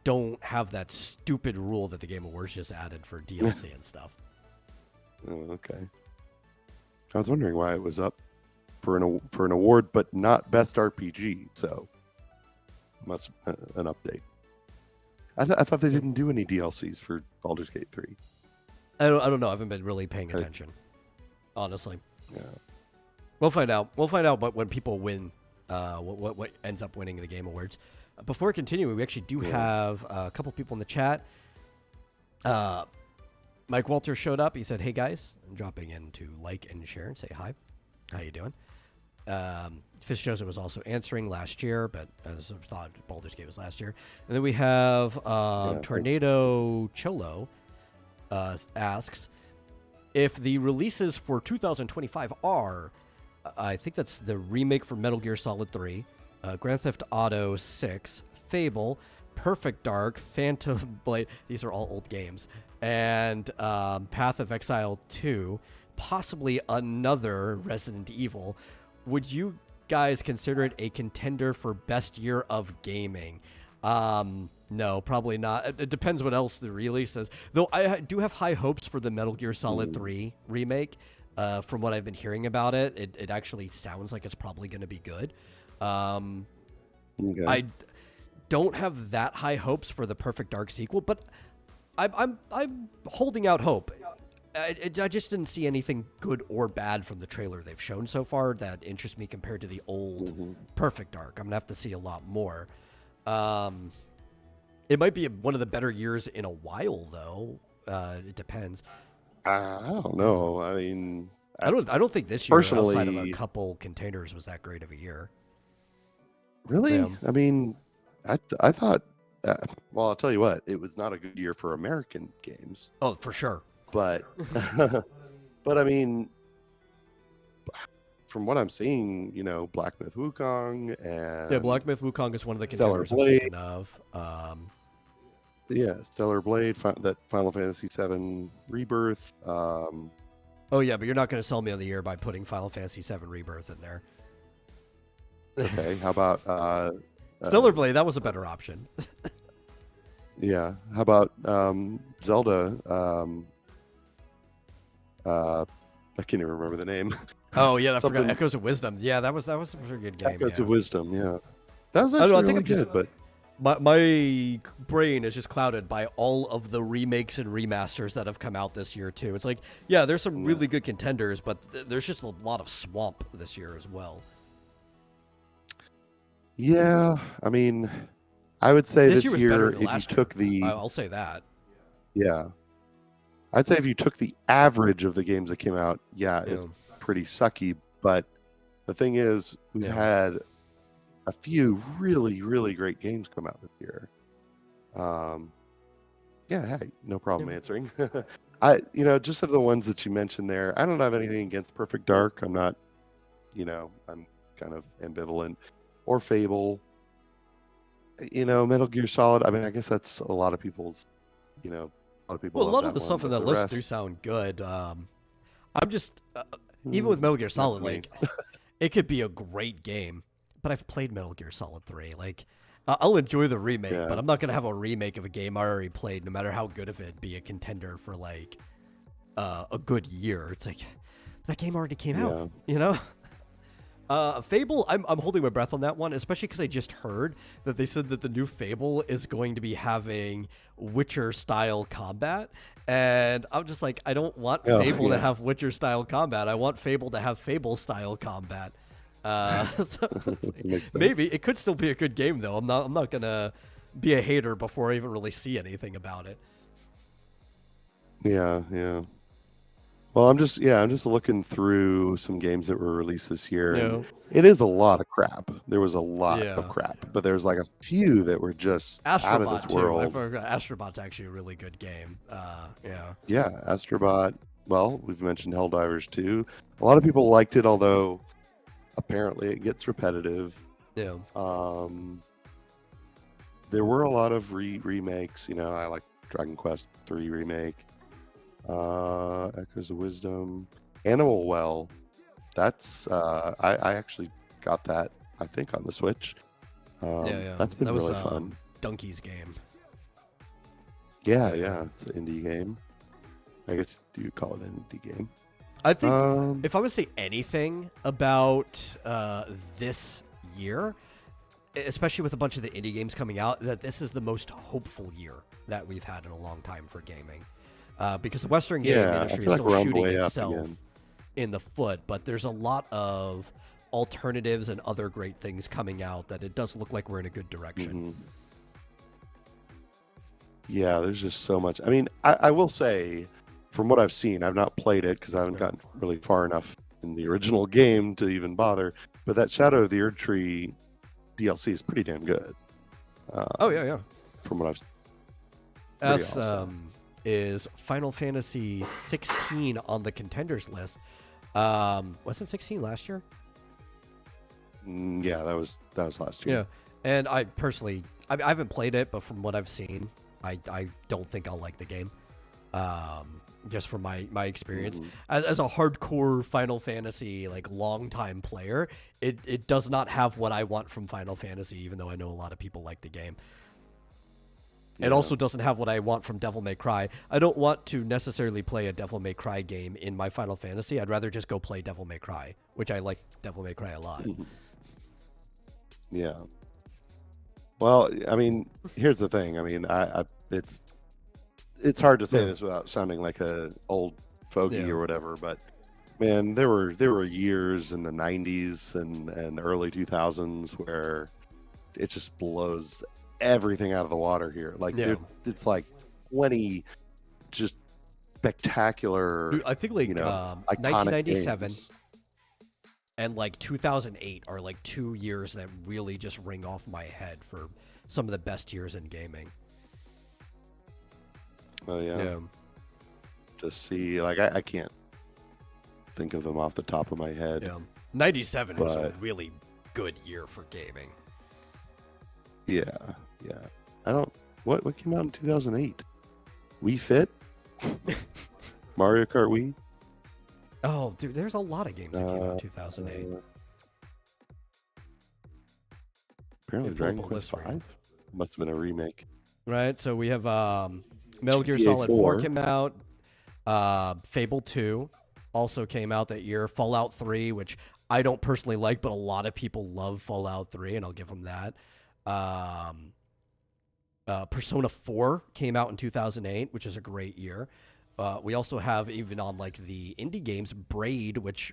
don't have that stupid rule that the Game Awards just added for DLC and stuff. Oh, okay. I was wondering why it was up for an award, but not Best RPG. So, must an update. I thought they didn't do any DLCs for Baldur's Gate 3. I don't know. I haven't been really paying attention, honestly. Yeah. We'll find out. We'll find out when people win. What ends up winning the Game Awards. Before continuing, we actually do have a couple people in the chat. Mike Walter showed up. He said, "Hey guys," I'm dropping in to like and share and say hi. How you doing? Fish Joseph was also answering last year, but I thought Baldur's Gate was last year. And then we have Tornado Cholo asks if the releases for 2025 are. I think that's the remake for Metal Gear Solid 3, Grand Theft Auto 6, Fable, Perfect Dark, Phantom Blade. These are all old games. And Path of Exile 2, possibly another Resident Evil. Would you guys consider it a contender for best year of gaming? No, probably not. It depends what else the release says. Though I do have high hopes for the Metal Gear Solid 3 remake. From what I've been hearing about it, it actually sounds like it's probably going to be good. I don't have that high hopes for the Perfect Dark sequel, but I'm holding out hope. I just didn't see anything good or bad from the trailer they've shown so far that interests me compared to the old Perfect Dark. I'm gonna have to see a lot more. It might be one of the better years in a while, though. It depends. I don't know. I mean, I don't think this year, outside of a personally, couple containers, was that great of a year. Yeah. really, I mean, I thought. Well, I'll tell you what, it was not a good year for American games, Oh, for sure. but but I mean, from what I'm seeing, Black Myth Wukong Yeah, and Black Myth Wukong is one of the Stellar contenders I'm Blade. thinking of. Yeah, Stellar Blade, that Final Fantasy VII Rebirth. Oh yeah, but you're not going to sell me on the year by putting Final Fantasy VII Rebirth in there. Okay, how about Stellar Blade? That was a better option. yeah, how about Zelda? I can't even remember the name. Oh yeah, I forgot. Something- Echoes of Wisdom. Yeah, that was a pretty good game. Echoes yeah. of Wisdom. Yeah, that was I don't know, actually I think really I'm just- good. But My brain is just clouded by all of the remakes and remasters that have come out this year too. It's like, yeah, there's some really good contenders, but there's just a lot of swamp this year as well. yeah, I mean, I would say this year was better year, than if you last took year. the I'll say that. yeah, I'd say if you took the average of the games that came out, yeah, it's pretty sucky. But the thing is, we've had a few really, really great games come out this year. Yeah, hey, no problem answering. Just of the ones that you mentioned there, I don't have anything against Perfect Dark. I'm not, I'm kind of ambivalent. Or Fable. Metal Gear Solid. I mean, I guess that's a lot of people's, a lot of people. Well, a love lot of the one, stuff on but that the list rest- do sound good. I'm just, even with Metal Gear Solid, me. like, it could be a great game, but I've played Metal Gear Solid 3. Like, I'll enjoy the remake, but I'm not going to have a remake of a game I already played, no matter how good of it, be a contender for, like, a good year. It's like, that game already came out, Fable, I'm holding my breath on that one, especially because I just heard that they said that the new Fable is going to be having Witcher-style combat, and I'm just like, I don't want Fable to have Witcher-style combat. I want Fable to have Fable-style combat. Maybe it could still be a good game, though. I'm not gonna be a hater before I even really see anything about it. Yeah. Well, I'm just looking through some games that were released this year. And it is a lot of crap. There was a lot of crap, but there's like a few that were just out of this world. I forgot Astrobot's actually a really good game. Yeah, Astrobot. Well, we've mentioned Helldivers 2. A lot of people liked it, although apparently it gets repetitive. Yeah. There were a lot of remakes. I like Dragon Quest 3 remake. Echoes of Wisdom, Animal Well. That's I actually got that, I think, on the Switch. That's been really fun. Donkey's game. Yeah, it's an indie game. I guess you call it an indie game. I think if I would say anything about this year, especially with a bunch of the indie games coming out, that this is the most hopeful year that we've had in a long time for gaming. Because the Western gaming industry is still shooting itself in the foot, but there's a lot of alternatives and other great things coming out that it does look like we're in a good direction. Mm-hmm. Yeah, there's just so much. I mean, I will say, from what I've seen, I've not played it because I haven't gotten really far enough in the original game to even bother, but that Shadow of the Erd Tree DLC is pretty damn good. From what I've seen. Awesome. Is Final Fantasy 16 on the contenders list? Wasn't 16 last year? Yeah, that was last year. Yeah, and I personally, I haven't played it, but from what I've seen, I don't think I'll like the game. Just from my experience as a hardcore Final Fantasy long-time player, it does not have what I want from Final Fantasy, even though I know a lot of people like the game. It also doesn't have what I want from Devil May Cry. I don't want to necessarily play a Devil May Cry game in my Final Fantasy. I'd rather just go play Devil May Cry, which I like Devil May Cry a lot. Yeah. Well, I mean, here's the thing. I mean, it's hard to say this without sounding like a old fogey or whatever, but man, there were years in the 90s and early 2000s where it just blows everything out of the water here. Like Yeah. it's like 20 just spectacular. Dude, I think like iconic 1997 games. and like 2008 are like 2 years that really just ring off my head for some of the best years in gaming. Oh yeah. Just see, like I can't think of them off the top of my head. Yeah. 97 was a really good year for gaming. Yeah. I don't. What came out in 2008? Wii Fit, Mario Kart Wii. Oh, dude, there's a lot of games that came out in 2008. Apparently, Dragon Quest V must have been a remake. Right. So we have Metal Gear Solid 4 came out. Fable 2 also came out that year. Fallout 3, which I don't personally like, but a lot of people love Fallout 3, and I'll give them that. Persona 4 came out in 2008, which is a great year. We also have, even on like the indie games, Braid, which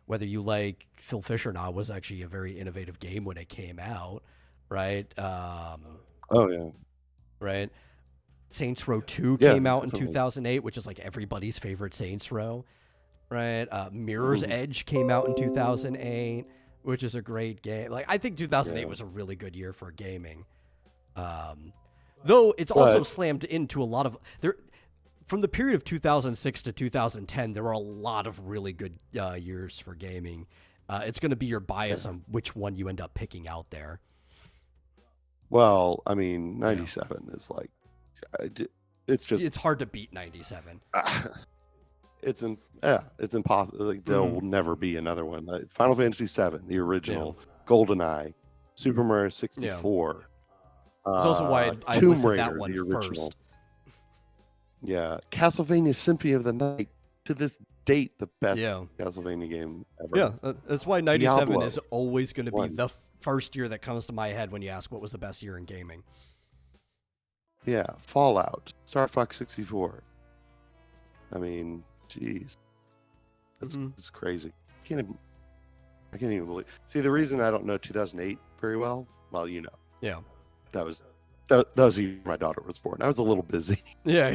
whether you like Phil Fish or not, was actually a very innovative game when it came out, right? Oh yeah, right. Saints Row 2 came out in 2008, which is like everybody's favorite Saints Row, right? Mirror's Edge came out in 2008, which is a great game. Like, I think 2008 was a really good year for gaming. Though it's also slammed into a lot of from the period of 2006 to 2010, there were a lot of really good years for gaming. It's going to be your bias on which one you end up picking out there. Well, I mean, 97 is like, it's hard to beat 97. It's impossible. Like, there will never be another one. Final Fantasy VII, the original, GoldenEye, Super Mario 64. That's also why I Tomb listed Raider, that one the original. first. Yeah, Castlevania Symphony of the Night, to this date, the best Castlevania game ever. Yeah, that's why 97 Diablo is always going to be the first year that comes to my head when you ask what was the best year in gaming. Yeah, Fallout, Star Fox 64. I mean, jeez, that's crazy. I can't even believe. See, the reason I don't know 2008 very well, you know. Yeah. That was the year my daughter was born. I was a little busy. Yeah.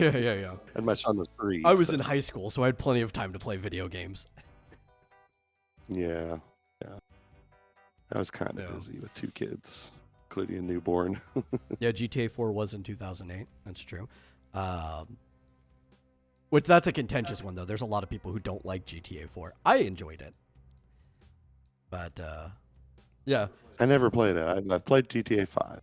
And my son was 3. I was in high school, so I had plenty of time to play video games. Yeah. I was kind of busy with 2 kids, including a newborn. Yeah, GTA 4 was in 2008. That's true. Which that's a contentious one, though. There's a lot of people who don't like GTA 4. I enjoyed it. But, yeah. I never played it. I've played GTA 5.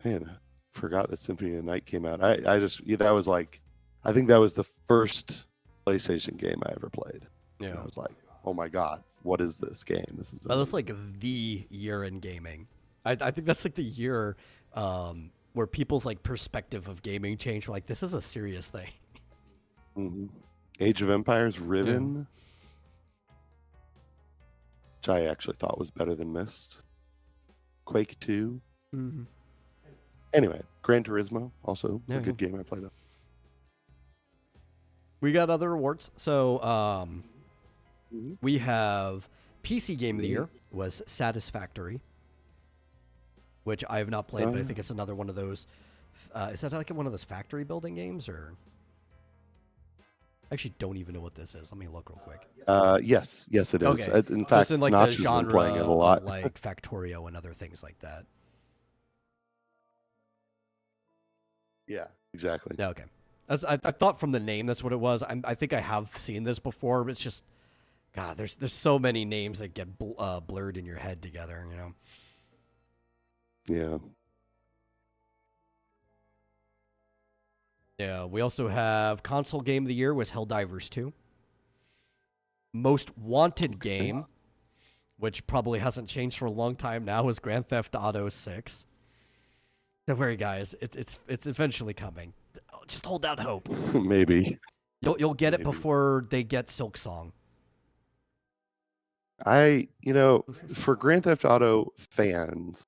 Man, I forgot that Symphony of the Night came out. That was like, I think that was the first PlayStation game I ever played. Yeah. And I was like, oh my God, what is this game? This is that's like the year in gaming. I think that's like the year where people's like perspective of gaming changed. Like, this is a serious thing. Mm-hmm. Age of Empires, Riven, which I actually thought was better than Myst. Quake 2. Mm-hmm. Anyway, Gran Turismo, also a good game I played on. We got other awards. So we have PC Game of the Year was Satisfactory, which I have not played, but I think it's another one of those. Is that like one of those factory building games, or? I actually don't even know what this is. Let me look real quick. Yes, it is. Okay. In fact, it's in like Notch the has been genre playing it a lot. of like Factorio and other things like that. Yeah, exactly. Yeah, okay. I thought from the name that's what it was. I think I have seen this before, but it's just, God, there's so many names that get blurred in your head together, you know? Yeah. Yeah, we also have Console Game of the Year was Helldivers 2. Most Wanted Game, which probably hasn't changed for a long time now, was Grand Theft Auto 6. Don't worry, guys. It's eventually coming. Just hold out hope. Maybe. You'll get it before they get Silk Song. For Grand Theft Auto fans,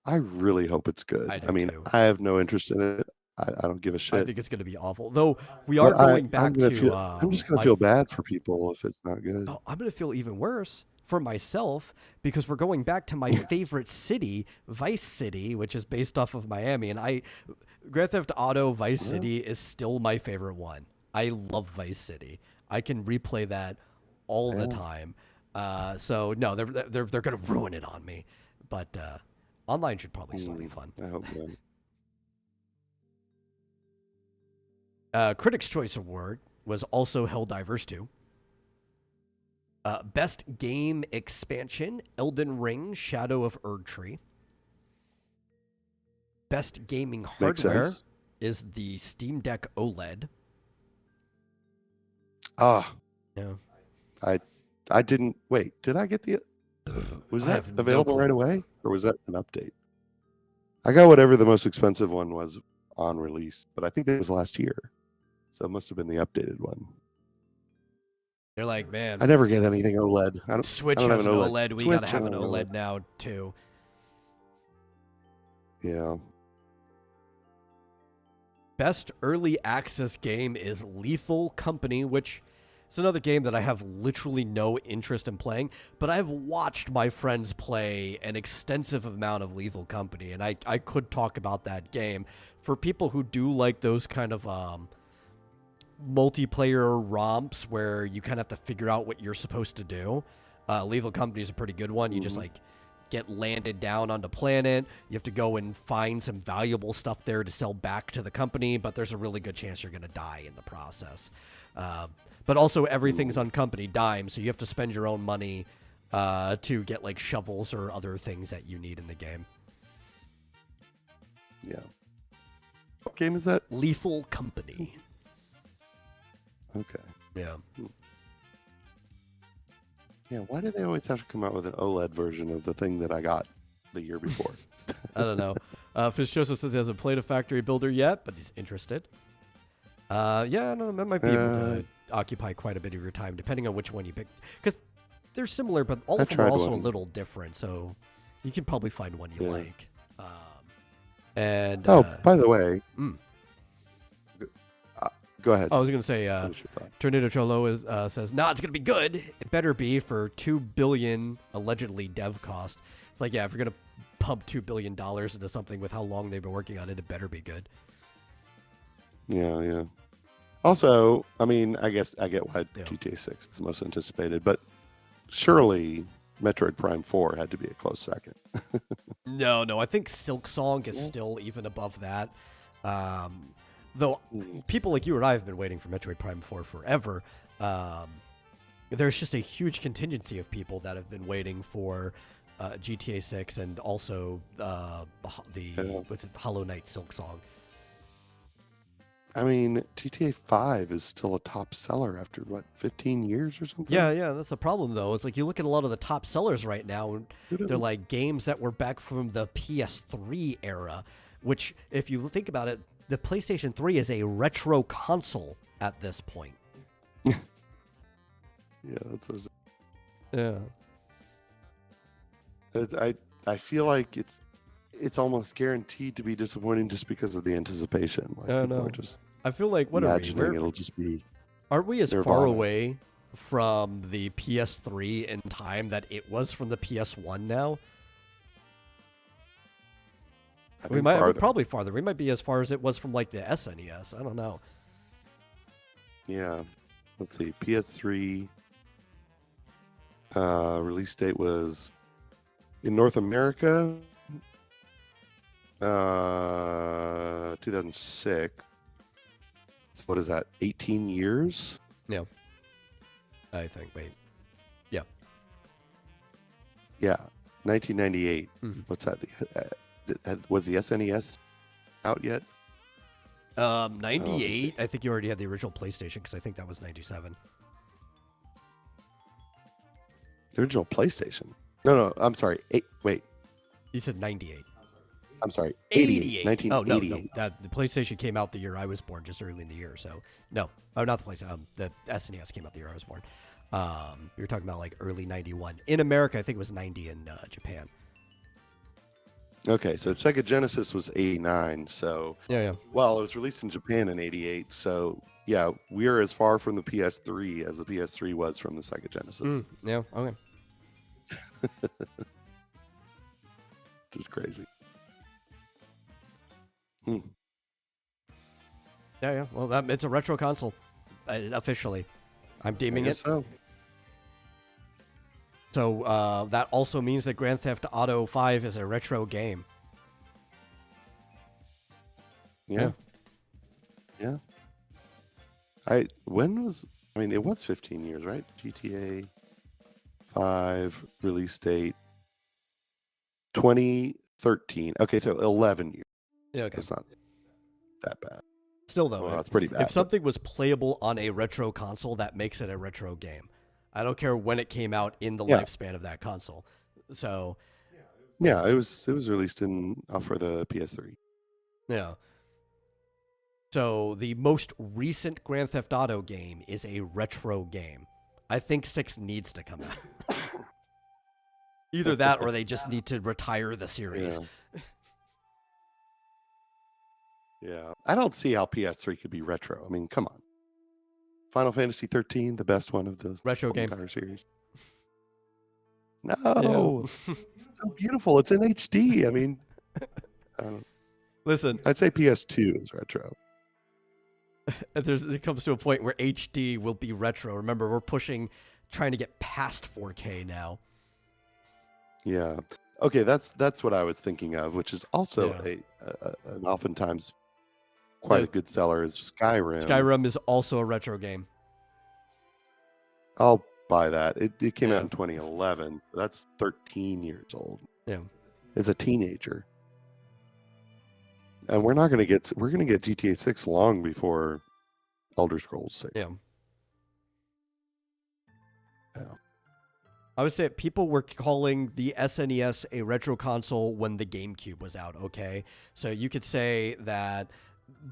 I really hope it's good. I mean, too. I have no interest in it. I don't give a shit. I think it's going to be awful. Though we are going back to... I'm just going to feel bad for people if it's not good. Oh, I'm going to feel even worse for myself because we're going back to my favorite city, Vice City, which is based off of Miami. And Grand Theft Auto Vice City is still my favorite one. I love Vice City. I can replay that all the time. So no, they're going to ruin it on me. But online should probably still be fun. I hope not. Critics' Choice Award was also Helldivers 2. Best Game Expansion, Elden Ring, Shadow of Erdtree. Best Gaming Hardware is the Steam Deck OLED. Yeah. I didn't wait. Did I get the? Was that available right away, or was that an update? I got whatever the most expensive one was on release, but I think it was last year, so it must have been the updated one. They're like, man, I never get anything OLED. Switch has an OLED. We gotta have an OLED now too. Yeah. Best early access game is Lethal Company, which is another game that I have literally no interest in playing, but I've watched my friends play an extensive amount of Lethal Company, and I could talk about that game. For people who do like those kind of multiplayer romps where you kind of have to figure out what you're supposed to do, Lethal Company is a pretty good one. You just like get landed down on the planet. You have to go and find some valuable stuff there to sell back to the company, but there's a really good chance you're going to die in the process. But also everything's on company dime, so you have to spend your own money to get like shovels or other things that you need in the game. Yeah. What game is that? Lethal Company. Okay. Yeah. Yeah, why do they always have to come out with an OLED version of the thing that I got the year before? I don't know. Fish Joseph says he hasn't played a factory builder yet, but he's interested. Yeah, I don't know. That might be able to occupy quite a bit of your time, depending on which one you pick. Because they're similar, but all of them are also a little different, so you can probably find one you like. By the way... Go ahead. I was going to say, Tornado Cholo says, nah, it's going to be good. It better be for $2 billion allegedly dev cost. It's like, yeah, if you're going to pump $2 billion into something with how long they've been working on it, it better be good. Yeah. Also, I mean, I guess I get why GTA 6 is the most anticipated, but surely Metroid Prime 4 had to be a close second. No, I think Silk Song is still even above that. Though people like you and I have been waiting for Metroid Prime 4 forever, there's just a huge contingency of people that have been waiting for GTA 6 and also Hollow Knight Silk Song. I mean, GTA 5 is still a top seller after, 15 years or something? Yeah, that's a problem, though. It's like you look at a lot of the top sellers right now, and they're like games that were back from the PS3 era, which, if you think about it, the PlayStation 3 is a retro console at this point. Yeah, that's what I feel like it's almost guaranteed to be disappointing just because of the anticipation. Like, no. I feel like it'll just be. Aren't we as far away from the PS3 in time that it was from the PS1 now? We're probably farther. We might be as far as it was from like the SNES. I don't know. Yeah. Let's see. PS3 release date was in North America 2006. So what is that? 18 years? Yeah. I think. Wait. Yeah. Yeah. 1998. Mm-hmm. What's that? Was the SNES out yet? 98. I think you already had the original PlayStation because I think that was 97. The original PlayStation? No. I'm sorry. Wait. You said 98. I'm sorry. 88. 1988. Oh, no. The PlayStation came out the year I was born, just early in the year. So, no. Oh, not the PlayStation. The SNES came out the year I was born. You're talking about like early 91. In America, I think it was 90 in Japan. Okay, so Sega Genesis was 89, so... Yeah. Well, it was released in Japan in 88, so, yeah, we're as far from the PS3 as the PS3 was from the Sega Genesis. Yeah, okay. Just crazy. Hmm. Yeah. Well, it's a retro console, officially. I'm I deeming guess it. so. So that also means that Grand Theft Auto 5 is a retro game. Yeah. Yeah. It was 15 years, right? GTA 5 release date 2013. Okay, so 11 years. Yeah, okay. It's not that bad. Still, though, Well, it's pretty bad. if something was playable on a retro console, that makes it a retro game. I don't care when it came out in the lifespan of that console. So, yeah, it was released for the PS3. yeah. So the most recent Grand Theft Auto game is a retro game. I think 6 needs to come out. Either that or they just need to retire the series. Yeah. I don't see how PS3 could be retro. I mean, come on. Final Fantasy 13, the best one of the Retro game. entire series. No. So beautiful. It's in HD. I mean, listen. I'd say PS2 is retro. It comes to a point where HD will be retro. Remember, we're trying to get past 4K now. Yeah. Okay, that's what I was thinking of, which is also an oftentimes quite a good seller is Skyrim. Skyrim is also a retro game. I'll buy that. It came out in 2011. So that's 13 years old. Yeah. As a teenager. And we're going to get GTA 6 long before Elder Scrolls 6. Yeah. I would say people were calling the SNES a retro console when the GameCube was out, okay? So you could say that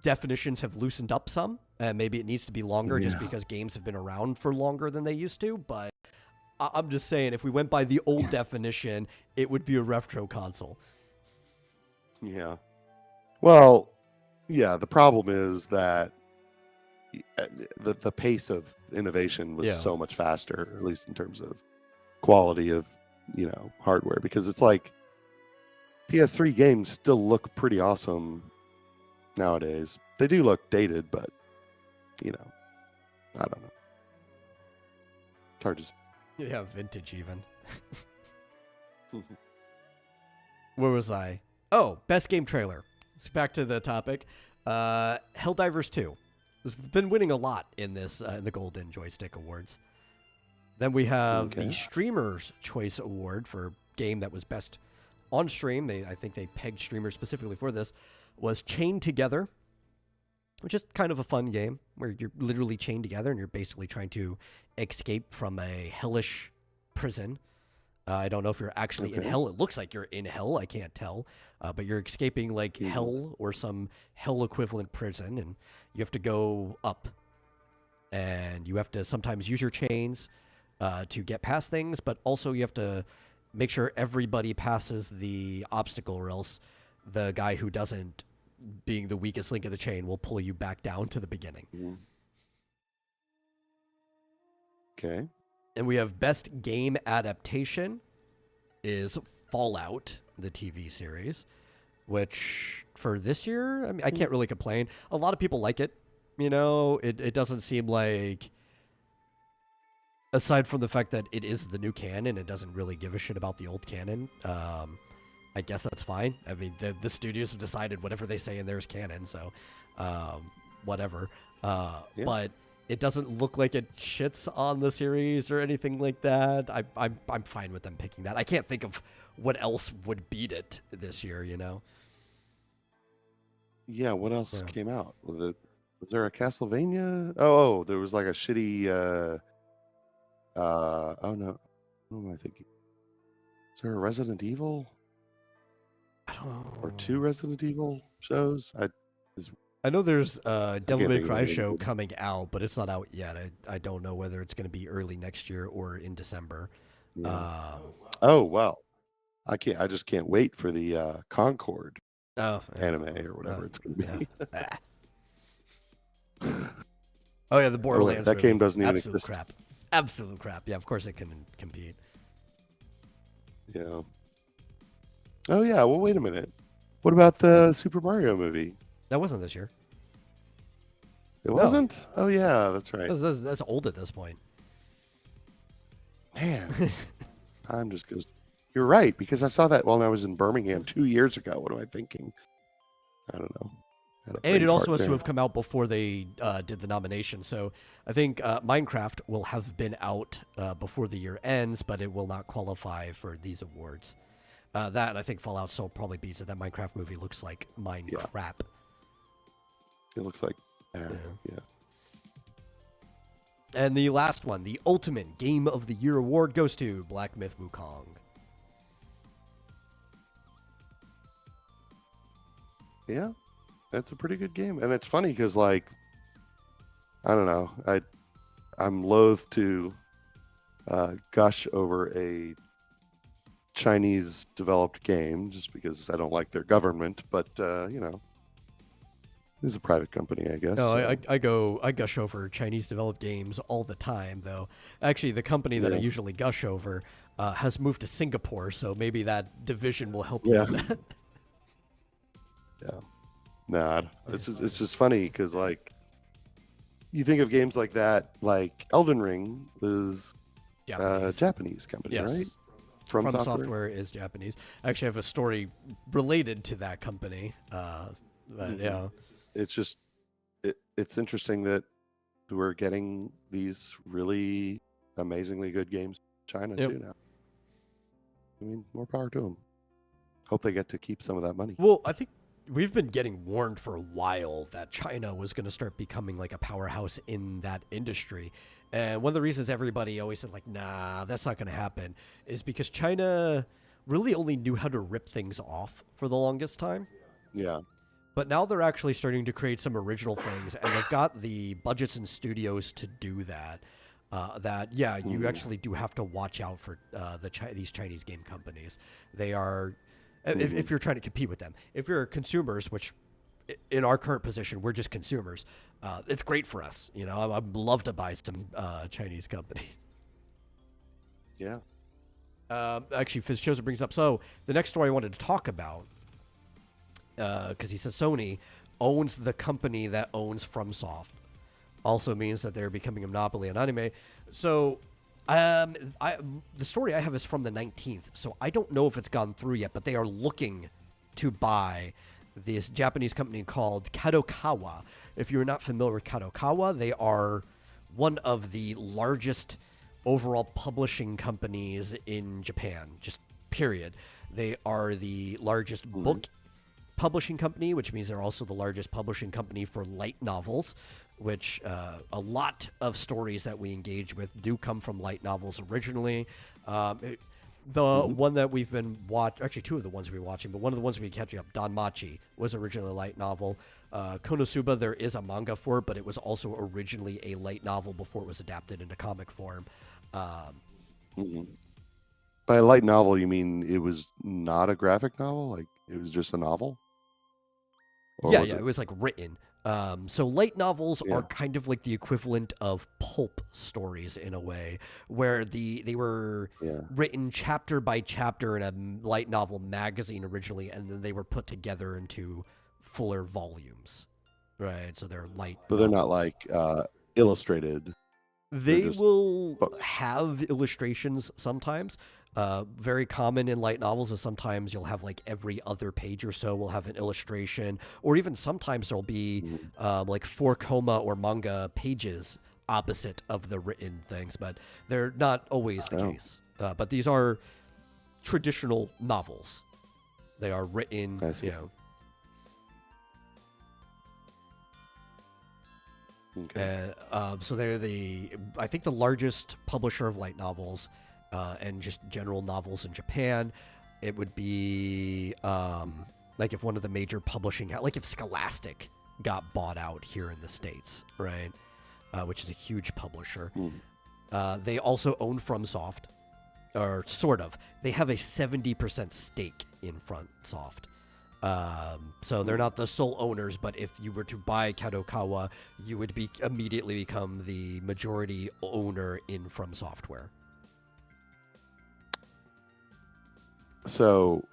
definitions have loosened up some, and maybe it needs to be longer just because games have been around for longer than they used to, but I'm just saying, if we went by the old definition, it would be a retro console. Yeah. Well, yeah, the problem is that the pace of innovation was so much faster, at least in terms of quality of, hardware, because it's like PS3 games still look pretty awesome nowadays. They do look dated, but, I don't know. It's hard to say. Yeah, vintage even. Where was I? Oh, best game trailer. Let's back to the topic. Helldivers 2. It's been winning a lot in this in the Golden Joystick Awards. Then we have the Streamer's Choice Award for game that was best on stream. I think they pegged streamers specifically for this. Was Chained Together, which is kind of a fun game where you're literally chained together and you're basically trying to escape from a hellish prison. I don't know if you're actually in hell. It looks like you're in hell. I can't tell. But you're escaping like hell or some hell equivalent prison, and you have to go up. And you have to sometimes use your chains to get past things, but also you have to make sure everybody passes the obstacle, or else the guy who doesn't, being the weakest link of the chain, will pull you back down to the beginning. Okay. And we have best game adaptation is Fallout, the TV series, which for this year, I mean, I can't really complain. A lot of people like it. It doesn't seem like, aside from the fact that it is the new canon, it doesn't really give a shit about the old canon. I guess that's fine. I mean, the studios have decided whatever they say in there is canon, so whatever. But it doesn't look like it shits on the series or anything like that. I'm fine with them picking that. I can't think of what else would beat it this year, Yeah, what else came out? Was there a Castlevania? Oh, there was like a shitty oh no. What am I thinking? Is there a Resident Evil? I don't know. Or 2 Resident Evil shows? I know there's a Devil May Cry show coming out, but it's not out yet. I don't know whether it's going to be early next year or in December. Oh, well. I just can't wait for the Concord anime or whatever it's going to be. Oh, yeah, the Borderlands that game doesn't even exist. Absolute crap. Yeah, of course it can compete. Yeah. Oh yeah. Well, wait a minute. What about the Super Mario movie? That wasn't this year. It No, wasn't. Oh yeah, that's right. that's old at this point. Man, time just goes. You're right, because I saw that when I was in Birmingham 2 years ago. What am I thinking? I don't know. Had a And it brain also fart has to there. have come out before they did the nomination. So I think Minecraft will have been out before the year ends, but it will not qualify for these awards. That, I think Fallout still probably beats it. That Minecraft movie looks like Yeah, Minecraft. it looks like. Yeah. Yeah. And the last one, the Ultimate Game of the Year award, goes to Black Myth Wukong. Yeah, that's a pretty good game, and it's funny because, like, I don't know, I'm loath to gush over a Chinese developed game just because I don't like their government, but you know, it's a private company, I guess. No, So, I gush over Chinese developed games all the time, though. Actually, the company that I yeah, usually gush over has moved to Singapore, so maybe that division will help you yeah, with that. yeah. Nah, it's just funny because, like, you think of games like that, like Elden Ring was a Japanese. Japanese company, right? Yes. From From Software. Software is Japanese. I actually have a story related to that company. But Hmm. yeah. It's just it's interesting that we're getting these really amazingly good games in China Yep. too now. I mean, more power to them. Hope they get to keep some of that money. Well, I think we've been getting warned for a while that China was going to start becoming like a powerhouse in that industry. And one of the reasons everybody always said, like, nah, that's not going to happen is because China really only knew how to rip things off for the longest time. Yeah. But now they're actually starting to create some original things, and they've got the budgets and studios to do that. Yeah, you Mm-hmm. actually do have to watch out for these Chinese game companies. They are, Mm-hmm. if you're trying to compete with them. If you're consumers, which in our current position we're just consumers, it's great for us. You know, I'd love to buy some Chinese companies. Yeah. Actually, Fitzchosen brings up, so the next story I wanted to talk about, because he says Sony owns the company that owns FromSoft. Also means that they're becoming a monopoly on anime. So, the story I have is from the 19th, so I don't know if it's gone through yet, but they are looking to buy this Japanese company called Kadokawa. If you're not familiar with Kadokawa, they are one of the largest overall publishing companies in Japan, just period. They are the largest Mm-hmm. book publishing company, which means they're also the largest publishing company for light novels, which a lot of stories that we engage with do come from light novels originally. The Mm-hmm. one that we've been watching, actually two of the ones we've been watching, but one of the ones we've been catching up, Danmachi, was originally a light novel. Konosuba, there is a manga for it, but it was also originally a light novel before it was adapted into comic form. Um, Mm-hmm. By a light novel, you mean it was not a graphic novel? Like it was just a novel, or Yeah, was yeah, it? it was like written. So light novels are Yeah. kind of like the equivalent of pulp stories in a way, where they were Yeah. written chapter by chapter in a light novel magazine originally, and then they were put together into fuller volumes, right? So they're light But they're not novels. like illustrated. They're They just will books. have illustrations sometimes. Very common in light novels is sometimes you'll have like every other page or so will have an illustration, or even sometimes there'll be Mhm. like 4 or manga pages opposite of the written things, but they're not always the Oh, case. But these are traditional novels. They are written, I see. Okay. and so they're I think the largest publisher of light novels and just general novels in Japan. It would be like if one of the major publishing, like if Scholastic got bought out here in the States, right? Which is a huge publisher. Mm. They also own FromSoft, or sort of. They have a 70% stake in FromSoft. So they're not the sole owners, but if you were to buy Kadokawa, you would immediately become the majority owner in From Software. So,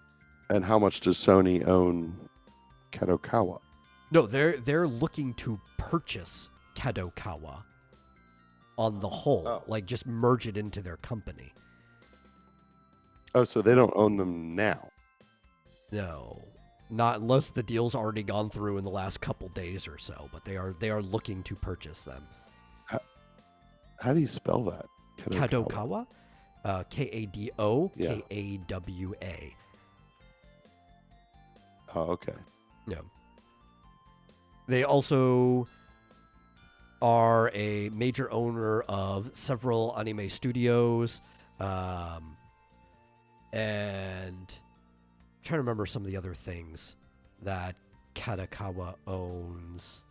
and how much does Sony own Kadokawa? No, they're looking to purchase Kadokawa on the whole, Oh. like just merge it into their company. Oh, so they don't own them now. No, not unless the deal's already gone through in the last couple days or so. But they are looking to purchase them. How do you spell that? Kadokawa, Kado Yeah. Kawa. Oh, okay. Yeah. They also are a major owner of several anime studios, and I'm trying to remember some of the other things that Kadokawa owns.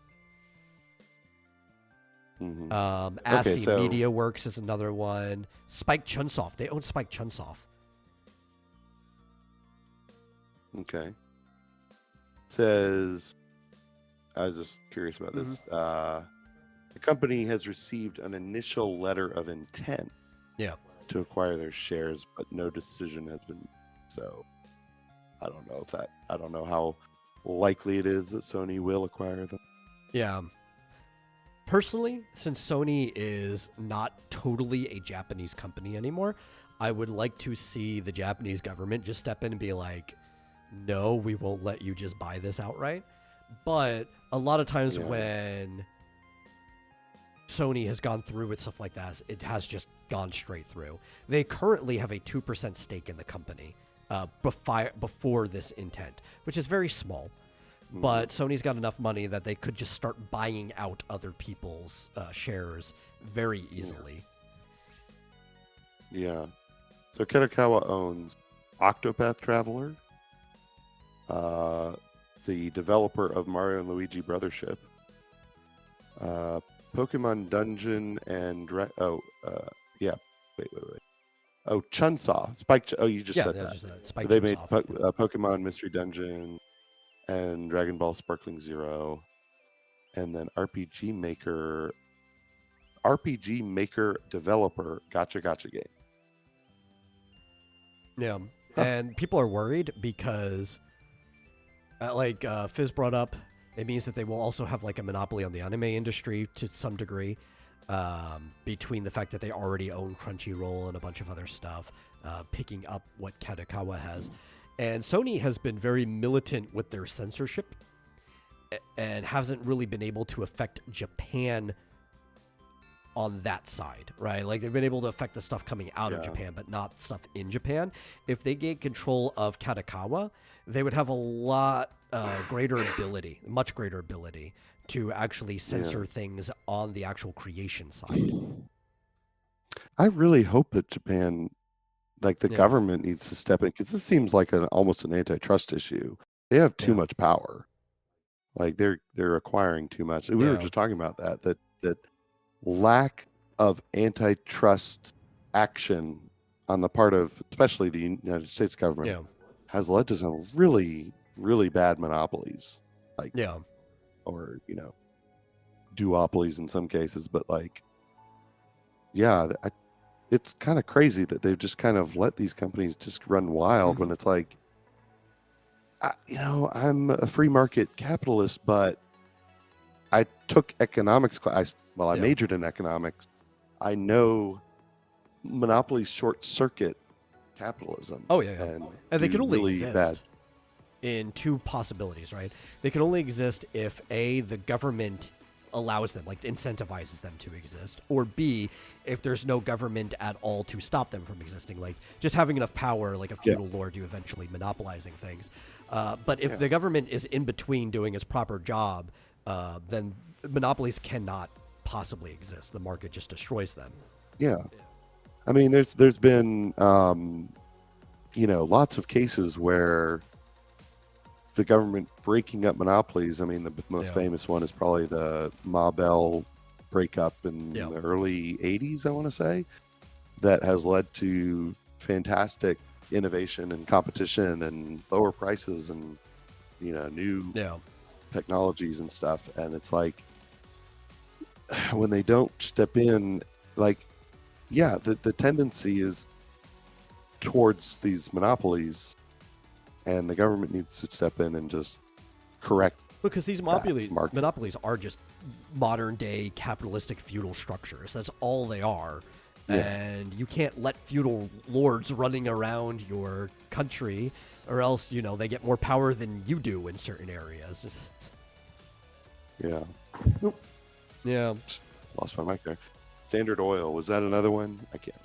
Mhm. ASCII so- Media Works is another one. Spike Chunsoft. They own Spike Chunsoft. Okay. Says, I was just curious about this. The company has received an initial letter of intent Yeah. to acquire their shares, but no decision has been. So, I don't know how likely it is that Sony will acquire them. Yeah. Personally, since Sony is not totally a Japanese company anymore, I would like to see the Japanese government just step in and be like, no, we won't let you just buy this outright. But a lot of times Yeah. when Sony has gone through with stuff like that, it has just gone straight through. They currently have a 2% stake in the company before this intent, which is very small. But Sony's got enough money that they could just start buying out other people's shares very easily. Yeah. So Kadokawa owns Octopath Traveler, the developer of Mario and Luigi Brothership, Pokemon Dungeon and Chunsoft. You just said that. Spike So they made Chunsoft. Pokemon Mystery Dungeon and Dragon Ball Sparkling Zero, and then RPG Maker developer Gacha Game. Yeah. And people are worried because, Fizz brought up, it means that they will also have like a monopoly on the anime industry to some degree, between the fact that they already own Crunchyroll and a bunch of other stuff, picking up what Kadokawa has. And Sony has been very militant with their censorship and hasn't really been able to affect Japan on that side, right? Like they've been able to affect the stuff coming out of Japan, but not stuff in Japan. If they gain control of Kadokawa, they would have a lot greater ability, much greater ability to actually censor things on the actual creation side. I really hope that Japan, like the government, needs to step in, because this seems like almost an antitrust issue. They have too much power. Like they're acquiring too much. We were just talking about that lack of antitrust action on the part of especially the United States government has led to some really, really bad monopolies. Or duopolies in some cases, but it's kind of crazy that they've just kind of let these companies just run wild when it's like, I'm a free market capitalist, but I took economics class. Well, I majored in economics. I know monopolies short circuit capitalism. Oh, yeah. And they can only really exist in two possibilities, right? They can only exist if A, the government allows them, like incentivizes them to exist, or B, if there's no government at all to stop them from existing, like just having enough power, like a feudal lord, to eventually monopolizing things. But if the government is in between doing its proper job, then monopolies cannot possibly exist. The market just destroys them. Yeah. I mean, there's been, lots of cases where the government breaking up monopolies. I mean, the most famous one is probably the Matel breakup in the early 80s, I want to say, that has led to fantastic innovation and competition and lower prices and, new technologies and stuff. And it's like, when they don't step in, the tendency is towards these monopolies, and the government needs to step in and just correct. Because these market. monopolies are just modern day capitalistic feudal structures. That's all they are. Yeah. And you can't let feudal lords running around your country, or else, they get more power than you do in certain areas. Yeah. Yeah. Lost my mic there. Standard Oil, was that another one? I can't.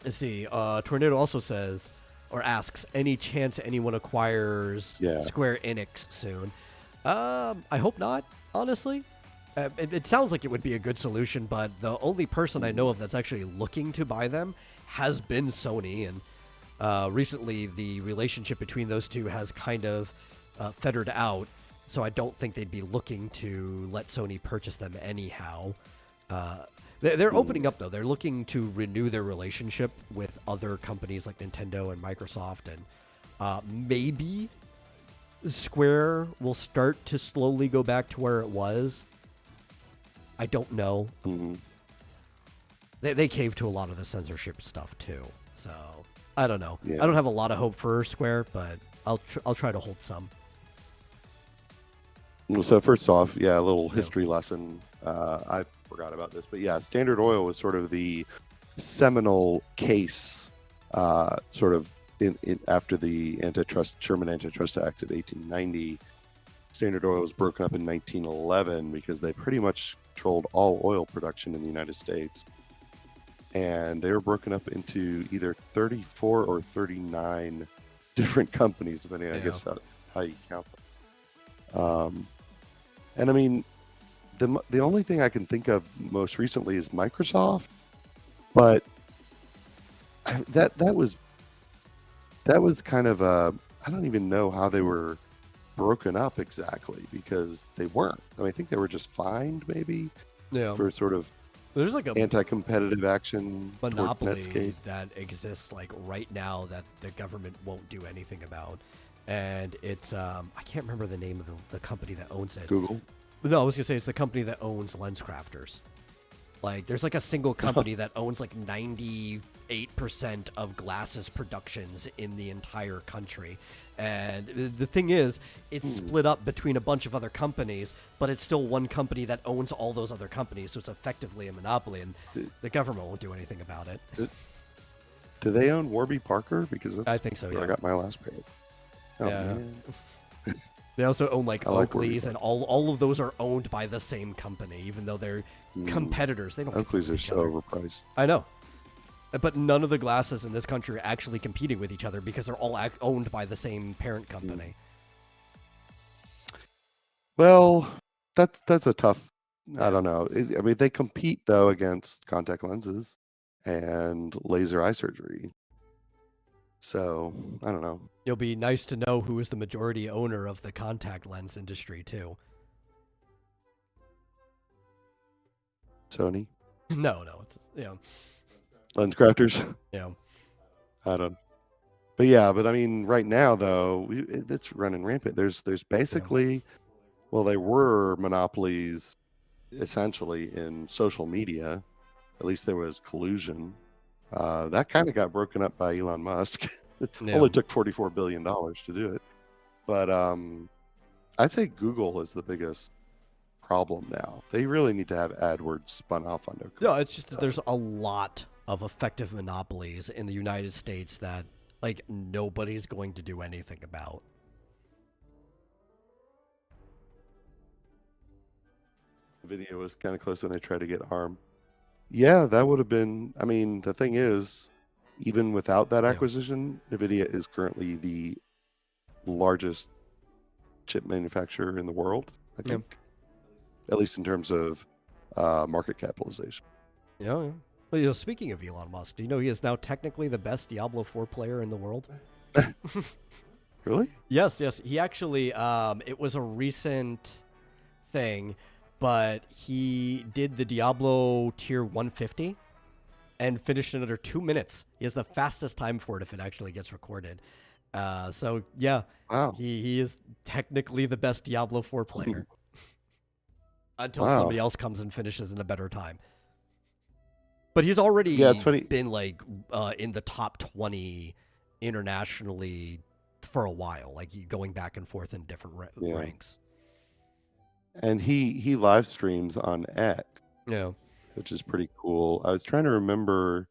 Let's see. Tornado also says, or asks, any chance anyone acquires Square Enix soon? I hope not, honestly. It sounds like it would be a good solution, but the only person I know of that's actually looking to buy them has been Sony, and recently the relationship between those two has kind of fettered out, so I don't think they'd be looking to let Sony purchase them anyhow. They're opening up, though. They're looking to renew their relationship with other companies like Nintendo and Microsoft, and maybe Square will start to slowly go back to where it was. I don't know. Mm-hmm. They cave to a lot of the censorship stuff too, so I don't know. Yeah. I don't have a lot of hope for Square, but I'll try to hold some. So first off, a little history lesson. I forgot about this, but Standard Oil was sort of the seminal case, sort of in after the Sherman Antitrust Act of 1890. Standard Oil was broken up in 1911 because they pretty much controlled all oil production in the United States. And they were broken up into either 34 or 39 different companies, depending, I guess, how you count them. And I mean, the only thing I can think of most recently is Microsoft, but that was kind of I don't even know how they were broken up exactly, because they weren't. I mean, I think they were just fined maybe for sort of there's like a anti-competitive action monopoly that exists like right now that the government won't do anything about, and it's I can't remember the name of the company that owns it. Google? No, I was gonna say it's the company that owns LensCrafters. Like, there's like a single company that owns like 98% of glasses productions in the entire country. And the thing is, it's split up between a bunch of other companies, but it's still one company that owns all those other companies, so it's effectively a monopoly, and the government won't do anything about it. Do they own Warby Parker? Because that's I think so, where I got my last pair. Oh, yeah. man. They also own like Oakley's, Warby and all of those are owned by the same company, even though they're competitors. They don't. Oakley's are so overpriced. I know. But none of the glasses in this country are actually competing with each other because they're all owned by the same parent company. Well, that's a tough. I don't know. I mean, they compete though against contact lenses and laser eye surgery. So I don't know. It'll be nice to know who is the majority owner of the contact lens industry too. Sony. No, it's Lens crafters. Yeah. I don't. But I mean, right now though, it's running rampant. There's basically, well, there were monopolies, essentially in social media. At least there was collusion. That kind of got broken up by Elon Musk. Only took $44 billion to do it. But I'd say Google is the biggest problem now. They really need to have AdWords spun off on their. No, it's just that there's a lot of effective monopolies in the United States that like nobody's going to do anything about. The video was kind of close when they tried to get ARM. Yeah, that would have been. I mean, the thing is, even without that acquisition, NVIDIA is currently the largest chip manufacturer in the world, I think. At least in terms of market capitalization. Yeah. Well, speaking of Elon Musk, do you know he is now technically the best Diablo 4 player in the world? Really? Yes. He actually, it was a recent thing, but he did the Diablo tier 150 and finished in under 2 minutes. He has the fastest time for it if it actually gets recorded. So, yeah. Wow. He is technically the best Diablo 4 player. Until somebody else comes and finishes in a better time. But he's already Yeah, it's funny. been like in the top 20 internationally for a while, like going back and forth in different ranks. And he live streams on X, Yeah. which is pretty cool. I was trying to remember,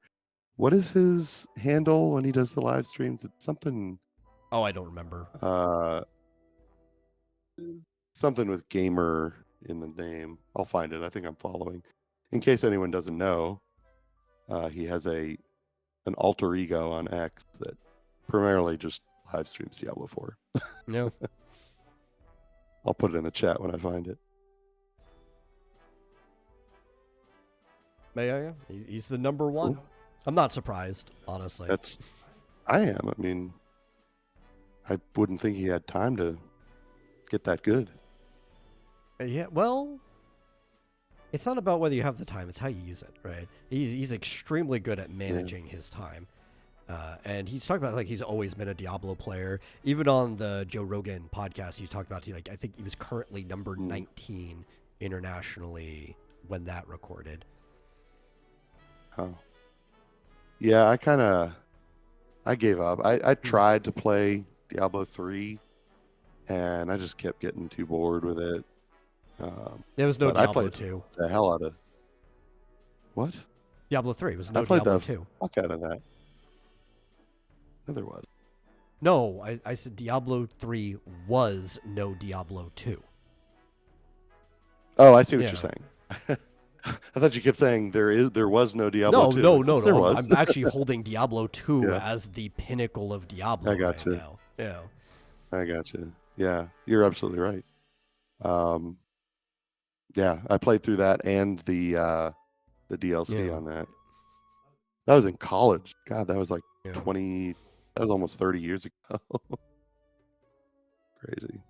what is his handle when he does the live streams? It's something. Oh, I don't remember. Something with gamer in the name. I'll find it. I think I'm following. In case anyone doesn't know, he has an alter ego on X that primarily just live streams Diablo 4. No. I'll put it in the chat when I find it. Yeah. He's the number one. Cool. I'm not surprised, honestly. I am. I mean, I wouldn't think he had time to get that good. Yeah, well, it's not about whether you have the time, it's how you use it, right? He's extremely good at managing his time. And he's talked about, like, he's always been a Diablo player. Even on the Joe Rogan podcast, he talked about, I think he was currently number 19 internationally when that recorded. Oh. Yeah, I gave up. I tried to play Diablo 3, and I just kept getting too bored with it. There was no Diablo 2. The hell out of what? Diablo 3 was no Diablo 2. I played the fuck out of that. No, there was. No, I said Diablo 3 was no Diablo 2. Oh, I see what you're saying. I thought you kept saying there was no Diablo 2. No. There was. I'm actually holding Diablo 2 as the pinnacle of Diablo I got you. now. Yeah. I got you. Yeah, you're absolutely right. Yeah, I played through that and the DLC on that. That was in college. God, that was like 20. That was almost 30 years ago. Crazy.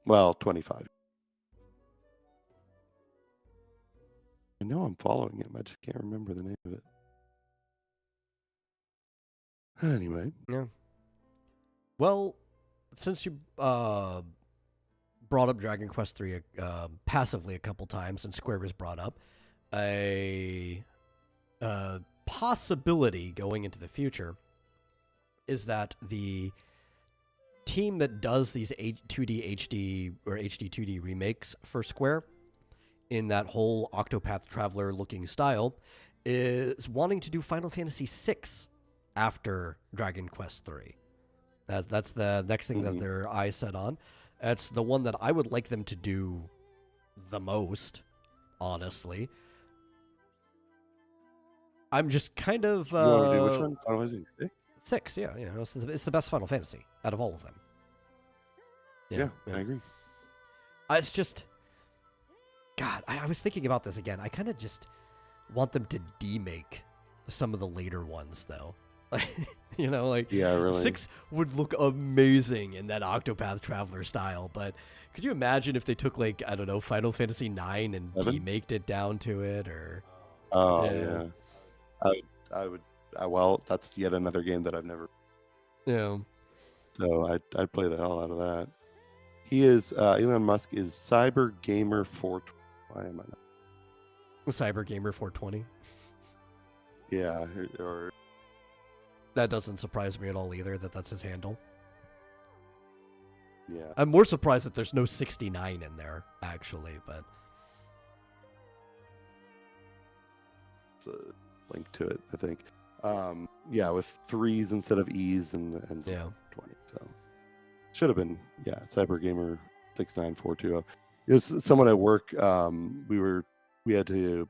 Well, 25. I know I'm following him. I just can't remember the name of it. Anyway. Yeah. Well, since you brought up Dragon Quest III passively a couple times, and Square was brought up, a possibility going into the future is that the team that does these 2D HD or HD 2D remakes for Square in that whole Octopath Traveler looking style is wanting to do Final Fantasy VI after Dragon Quest III. That's the next thing that their eyes set on. It's the one that I would like them to do the most, honestly. I'm just kind of... you want to do which one? Final Fantasy 6? 6, yeah. It's the best Final Fantasy out of all of them. Yeah. I agree. It's just... God, I was thinking about this again. I kind of just want them to demake some of the later ones, though. Yeah, really. 6 would look amazing in that Octopath Traveler style, but could you imagine if they took, like, I don't know, Final Fantasy 9 and demaked it down to it, or... Oh, yeah. I would... well, that's yet another game that I've never... Yeah. So I'd play the hell out of that. He is... Elon Musk is Cyber Gamer 420. Why am I not? Cyber Gamer 420? Yeah, or... That doesn't surprise me at all either, that's his handle. Yeah. I'm more surprised that there's no 69 in there, actually, but... It's a link to it, I think. Yeah, with 3s instead of E's and 20. So should have been, Cyber Gamer 69420. It was someone at work. We had to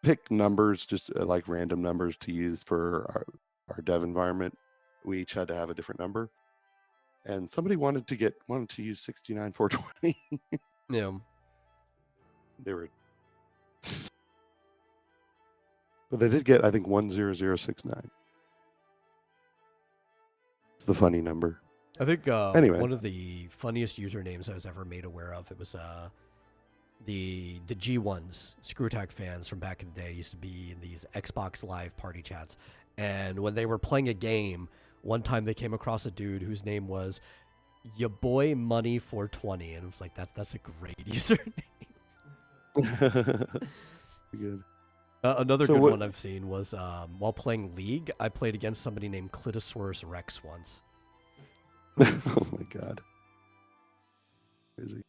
pick numbers, just like random numbers to use for our dev environment. We each had to have a different number, and somebody wanted to use 69420. Yeah. They were, but they did get, I think, 10069. It's the funny number. I think anyway, one of the funniest usernames I was ever made aware of, it was the G1s, Screw Attack fans from back in the day used to be in these Xbox Live party chats. And when they were playing a game, one time they came across a dude whose name was Ya Boy Money 420, and it was like, that's a great username. Good. Another So good what? one I've seen was while playing League, I played against somebody named Clitosaurus Rex once. Oh my god, crazy.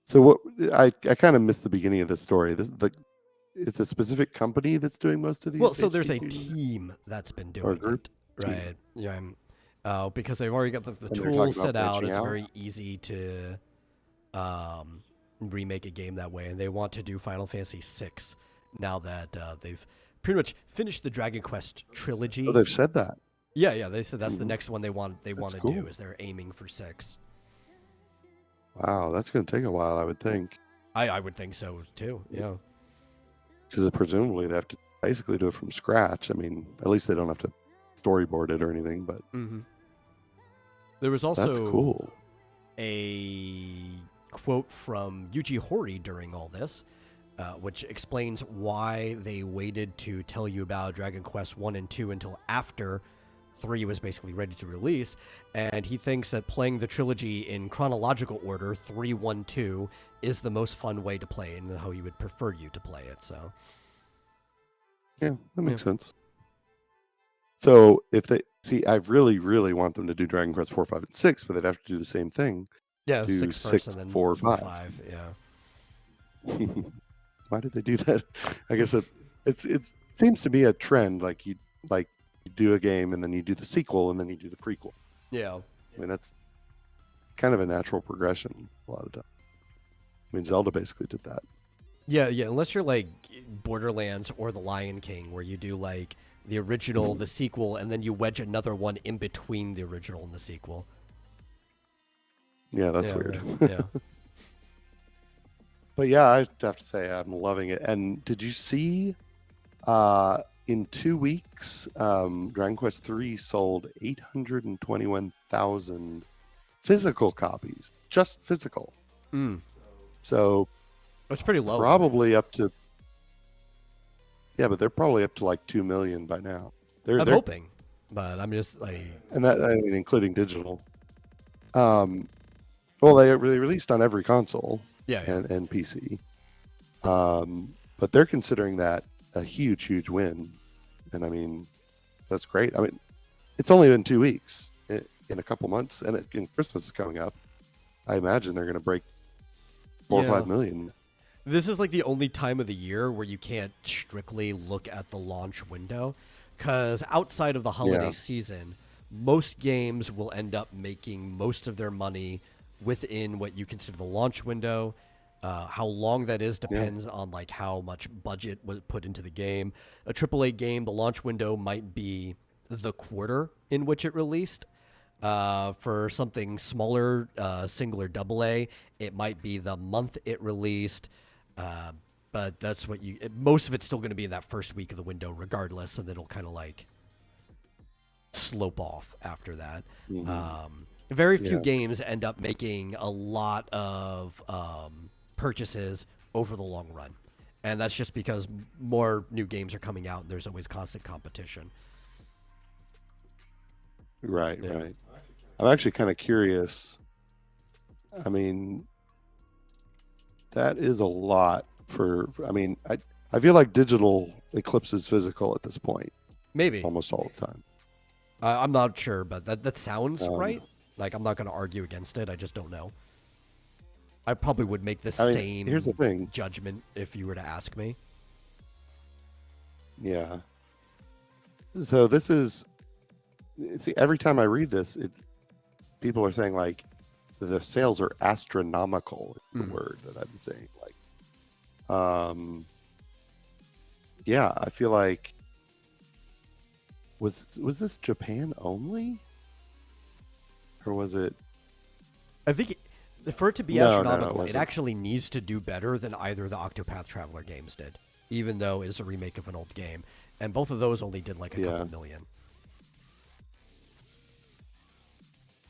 So what? I kind of missed the beginning of this story. It's a specific company that's doing most of Well, these so there's a HQ2 team that's been or doing group it, team, right? Yeah, because they've already got the and they're talking tools about set out. branching It's out. very easy to um, remake a game that way, and they want to do Final Fantasy VI now that they've pretty much finished the Dragon Quest Oh, trilogy. they've said that. Yeah, they said that's the Hmm. next one they want That's to cool. do is they're aiming for 6. Wow, that's going to take a while, I would think, I would think so too. Yeah. because presumably they have to basically do it from scratch. I mean, at least they don't have to storyboard it or anything. But Mm-hmm. There was that's also cool. a quote from Yuji Horii during all this, which explains why they waited to tell you about Dragon Quest 1 and 2 until after 3 was basically ready to release. And he thinks that playing the trilogy in chronological order, 3, 1, 2, is the most fun way to play it and how he would prefer you to play it. So, Yeah, that yeah. makes sense. So if they see, I really, really want them to do Dragon Quest 4, 5, and 6, but they'd have to do the same thing. Yeah, Do 6 first 6, and then 4, 5. 5. Yeah. Why did they do that? I guess it seems to be a trend. Like you do a game and then you do the sequel and then you do the prequel. Yeah. I mean, that's kind of a natural progression a lot of times. I mean, Zelda basically did that. Yeah, unless you're like Borderlands or The Lion King, where you do like the original, the sequel, and then you wedge another one in between the original and the sequel. Yeah, that's weird. Right. Yeah. But yeah, I have to say I'm loving it. And did you see in 2 weeks, Dragon Quest 3 sold 821,000 physical copies, just physical. So It's pretty low. probably up to, yeah, but they're probably up to like 2 million by now. I'm hoping, but I'm just like, and that, I mean, including digital. Well, they released on every console, yeah. and PC. But they're considering that a huge win, and I mean, that's great. I mean, it's only been 2 weeks. In a couple months, and Christmas is coming up. I imagine they're going to break 4 or 5 million. This is like the only time of the year where you can't strictly look at the launch window, because outside of the holiday season, most games will end up making most of their money within what you consider the launch window. How long that is depends on like how much budget was put into the game. A AAA game, the launch window might be the quarter in which it released. For something smaller, single or double A, it might be the month it released. But that's what most of it's still going to be in that first week of the window regardless, and then it'll kind of like slope off after that. Very few games end up making a lot of purchases over the long run. And that's just because more new games are coming out and there's always constant competition. Right. I'm actually kind of curious. I mean, that is a lot for I mean, I feel like digital eclipses physical at this point. Maybe. Almost all the time. I'm not sure, but that sounds right. Like, I'm not going to argue against it. I just don't know. I probably would make the same here's the thing. judgment if you were to ask me. Yeah. So this is, see, every time I read this, people are saying like the sales are astronomical. Is the word that I'm saying. Like, yeah, I feel like was this Japan only, or was it? I think for it to be No, astronomical, it it actually needs to do better than either the Octopath Traveler games did, even though it's a remake of an old game. And both of those only did like a couple million.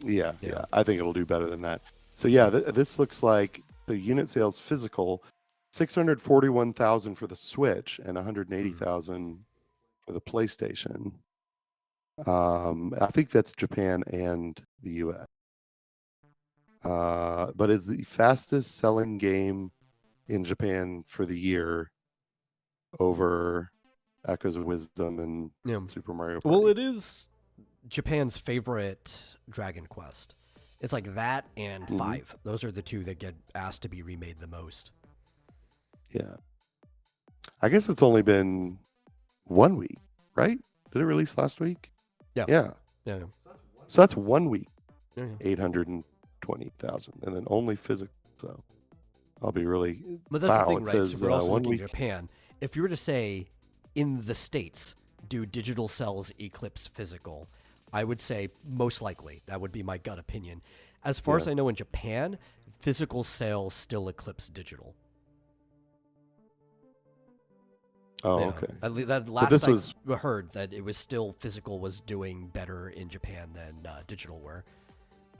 Yeah. I think it'll do better than that. So yeah, this looks like the unit sales physical, 641,000 for the Switch and 180,000 for the PlayStation. I think that's Japan and the US. But is the fastest selling game in Japan for the year over Echoes of Wisdom and Yeah. Super Mario Party. Well, it is Japan's favorite Dragon Quest. It's like that and 5. Those are the two that get asked to be remade the most. Yeah. I guess it's only been 1 week, right? Did it release last week? Yeah. Yeah. Yeah. So that's 1 week, Yeah. 820,000, and then only physical. So I'll be really. But that's the thing, it right? says, So we're also 1 looking week. at Japan. If you were to say, in the States, do digital sales eclipse physical? I would say most likely. That would be my gut opinion. As far as I know, in Japan, physical sales still eclipse digital. Oh, Yeah. okay. At least that But this last I heard that it was still physical was doing better in Japan than digital were.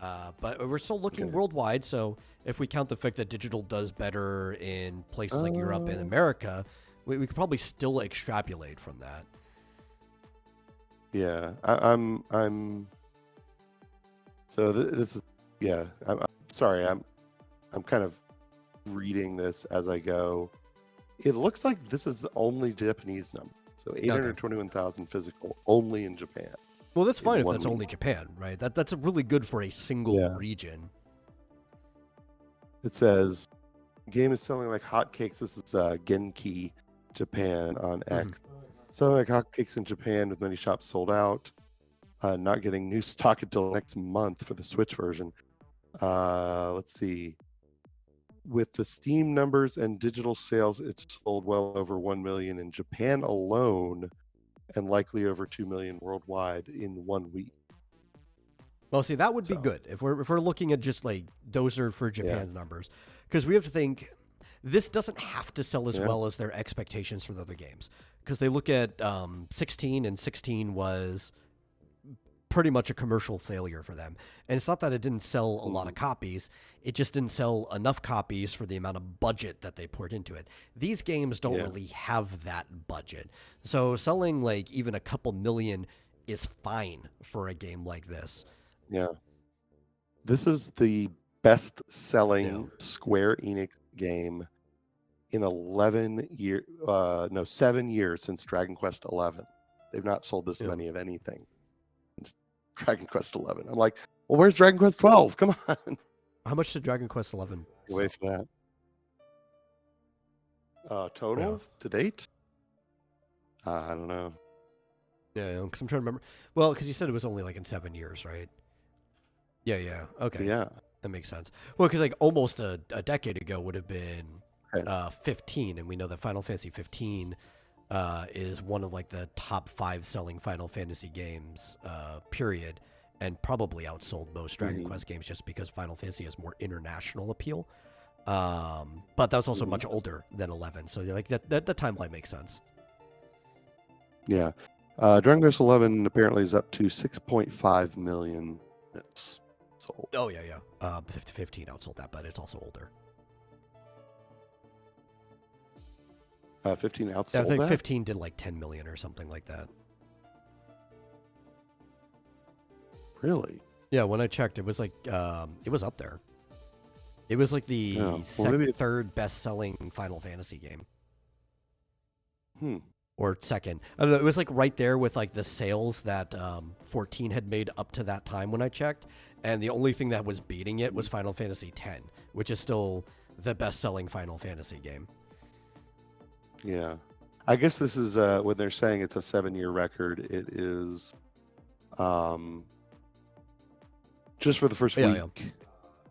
But we're still looking worldwide, so if we count the fact that digital does better in places like Europe and America, we could probably still extrapolate from that. Yeah, I'm. So this is I'm sorry. I'm kind of reading this as I go. It looks like this is the only Japanese number. So 821,000 physical only in Japan. Well, that's fine if 1 that's week. only Japan, right? That's really good for a single region. It says game is selling like hotcakes. This is Genki Japan on X. Selling like hotcakes in Japan with many shops sold out. Not getting new stock until next month for the Switch version. Let's see. With the Steam numbers and digital sales, it's sold well over 1 million in Japan alone, and likely over 2 million worldwide in 1 week. Well, see, that would be good if we're looking at just like those are for Japan's numbers, because we have to think this doesn't have to sell as well as their expectations for the other games, because they look at 16 and 16 was pretty much a commercial failure for them. And it's not that it didn't sell a lot of copies, it just didn't sell enough copies for the amount of budget that they poured into it. These games don't really have that budget. So selling like even a couple million is fine for a game like this. Yeah. This is the best-selling Square Enix game in 7 years since Dragon Quest 11. They've not sold this many of anything since Dragon Quest 11. I'm like, well, where's Dragon Quest 12? Come on. How much did Dragon Quest 11 sell? Wait for that. Total to date? I don't know. Yeah, because I'm trying to remember. Well, because you said it was only like in 7 years, right? Yeah. Okay. Yeah. That makes sense. Well, because like almost a decade ago would have been 15, and we know that Final Fantasy 15 is one of like the top 5 selling Final Fantasy games, period, and probably outsold most Dragon Quest games just because Final Fantasy has more international appeal. But that was also much older than 11, so like that timeline makes sense. Yeah. Dragon Quest 11 apparently is up to 6.5 million units sold. Oh, yeah. 15 outsold that, but it's also older. 15 outsold I think that? 15 did like 10 million or something like that. Really? Yeah, when I checked, it was like it was up there. It was like the third best-selling Final Fantasy game. Or second. I don't know, it was like right there with like the sales that 14 had made up to that time when I checked. And the only thing that was beating it was Final Fantasy X, which is still the best-selling Final Fantasy game. Yeah. I guess this is when they're saying it's a 7-year record, it is just for the first week.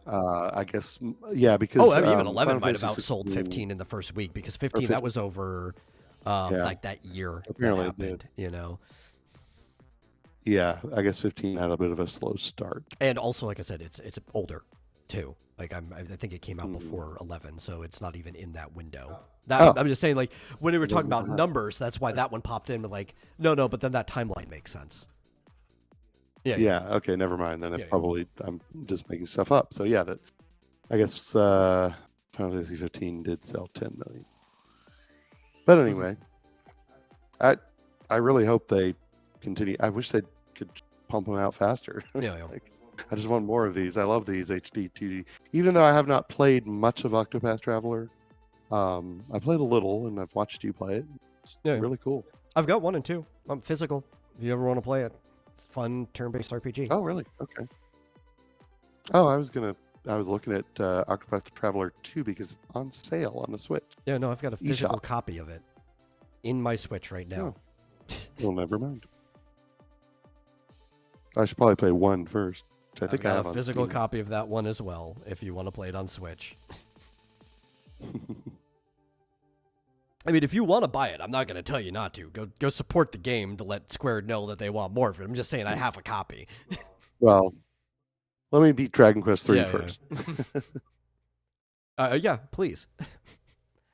I guess, because... Oh, I mean, even 11 might have outsold 15 in the first week, because 15, that was over like that year apparently that happened, you know? Yeah, I guess 15 had a bit of a slow start. And also, like I said, it's older, too. Like, I think it came out before 11, so it's not even in that window. I'm just saying, like, when we were talking about numbers, that's why that one popped in, like, no, but then that timeline makes sense. Yeah, okay, never mind. Then I'm just making stuff up. So, I guess Final Fantasy 15 did sell 10 million. But anyway, I really hope they continue. I wish they could pump them out faster. Like, I just want more of these. I love these HD 2D. Even though I have not played much of Octopath Traveler, I played a little and I've watched you play it. It's Yeah. really cool. I've got 1 and 2. Physical. If you ever want to play it, it's fun turn-based RPG. Oh, really? Okay. Oh, I was looking at Octopath Traveler 2 because it's on sale on the Switch. Yeah, no, I've got a physical eShop. copy of it in my Switch right now. Well, never mind. I should probably play 1 first, which I think I got have a on physical Steam. copy of that one as well, if you want to play it on Switch. I mean, if you want to buy it, I'm not going to tell you not to. Go support the game to let Square know that they want more of it. I'm just saying I have a copy. Well, let me beat Dragon Quest 3 Yeah, first. Yeah, please.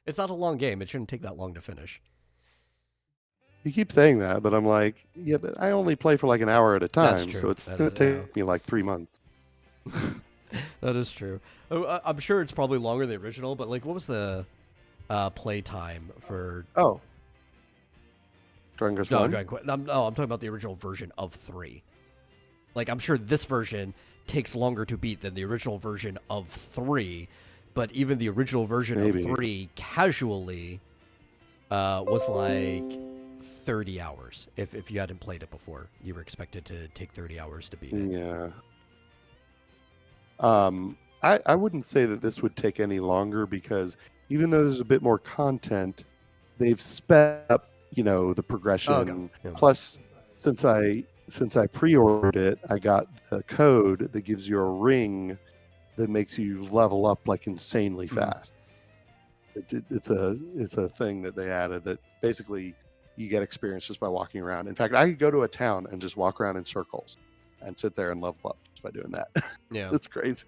It's not a long game. It shouldn't take that long to finish. You keep saying that, but I'm like, yeah, but I only play for like an hour at a time, That's true. so it's going to take me like 3 months. That is true. Oh, I'm sure it's probably longer than the original, but like, what was the play time for? Oh, Dragon Quest 1? I'm talking about the original version of 3. Like, I'm sure this version takes longer to beat than the original version of 3, but even the original version of 3 casually was like 30 hours. If you hadn't played it before, you were expected to take 30 hours to beat it. Yeah. I wouldn't say that this would take any longer because even though there's a bit more content, they've sped up, the progression. Okay. Yeah. Plus, since I pre-ordered it, I got the code that gives you a ring that makes you level up like insanely fast. It's a thing that they added that basically you get experience just by walking around. In fact, I could go to a town and just walk around in circles and sit there and level up just by doing that. Yeah. It's crazy.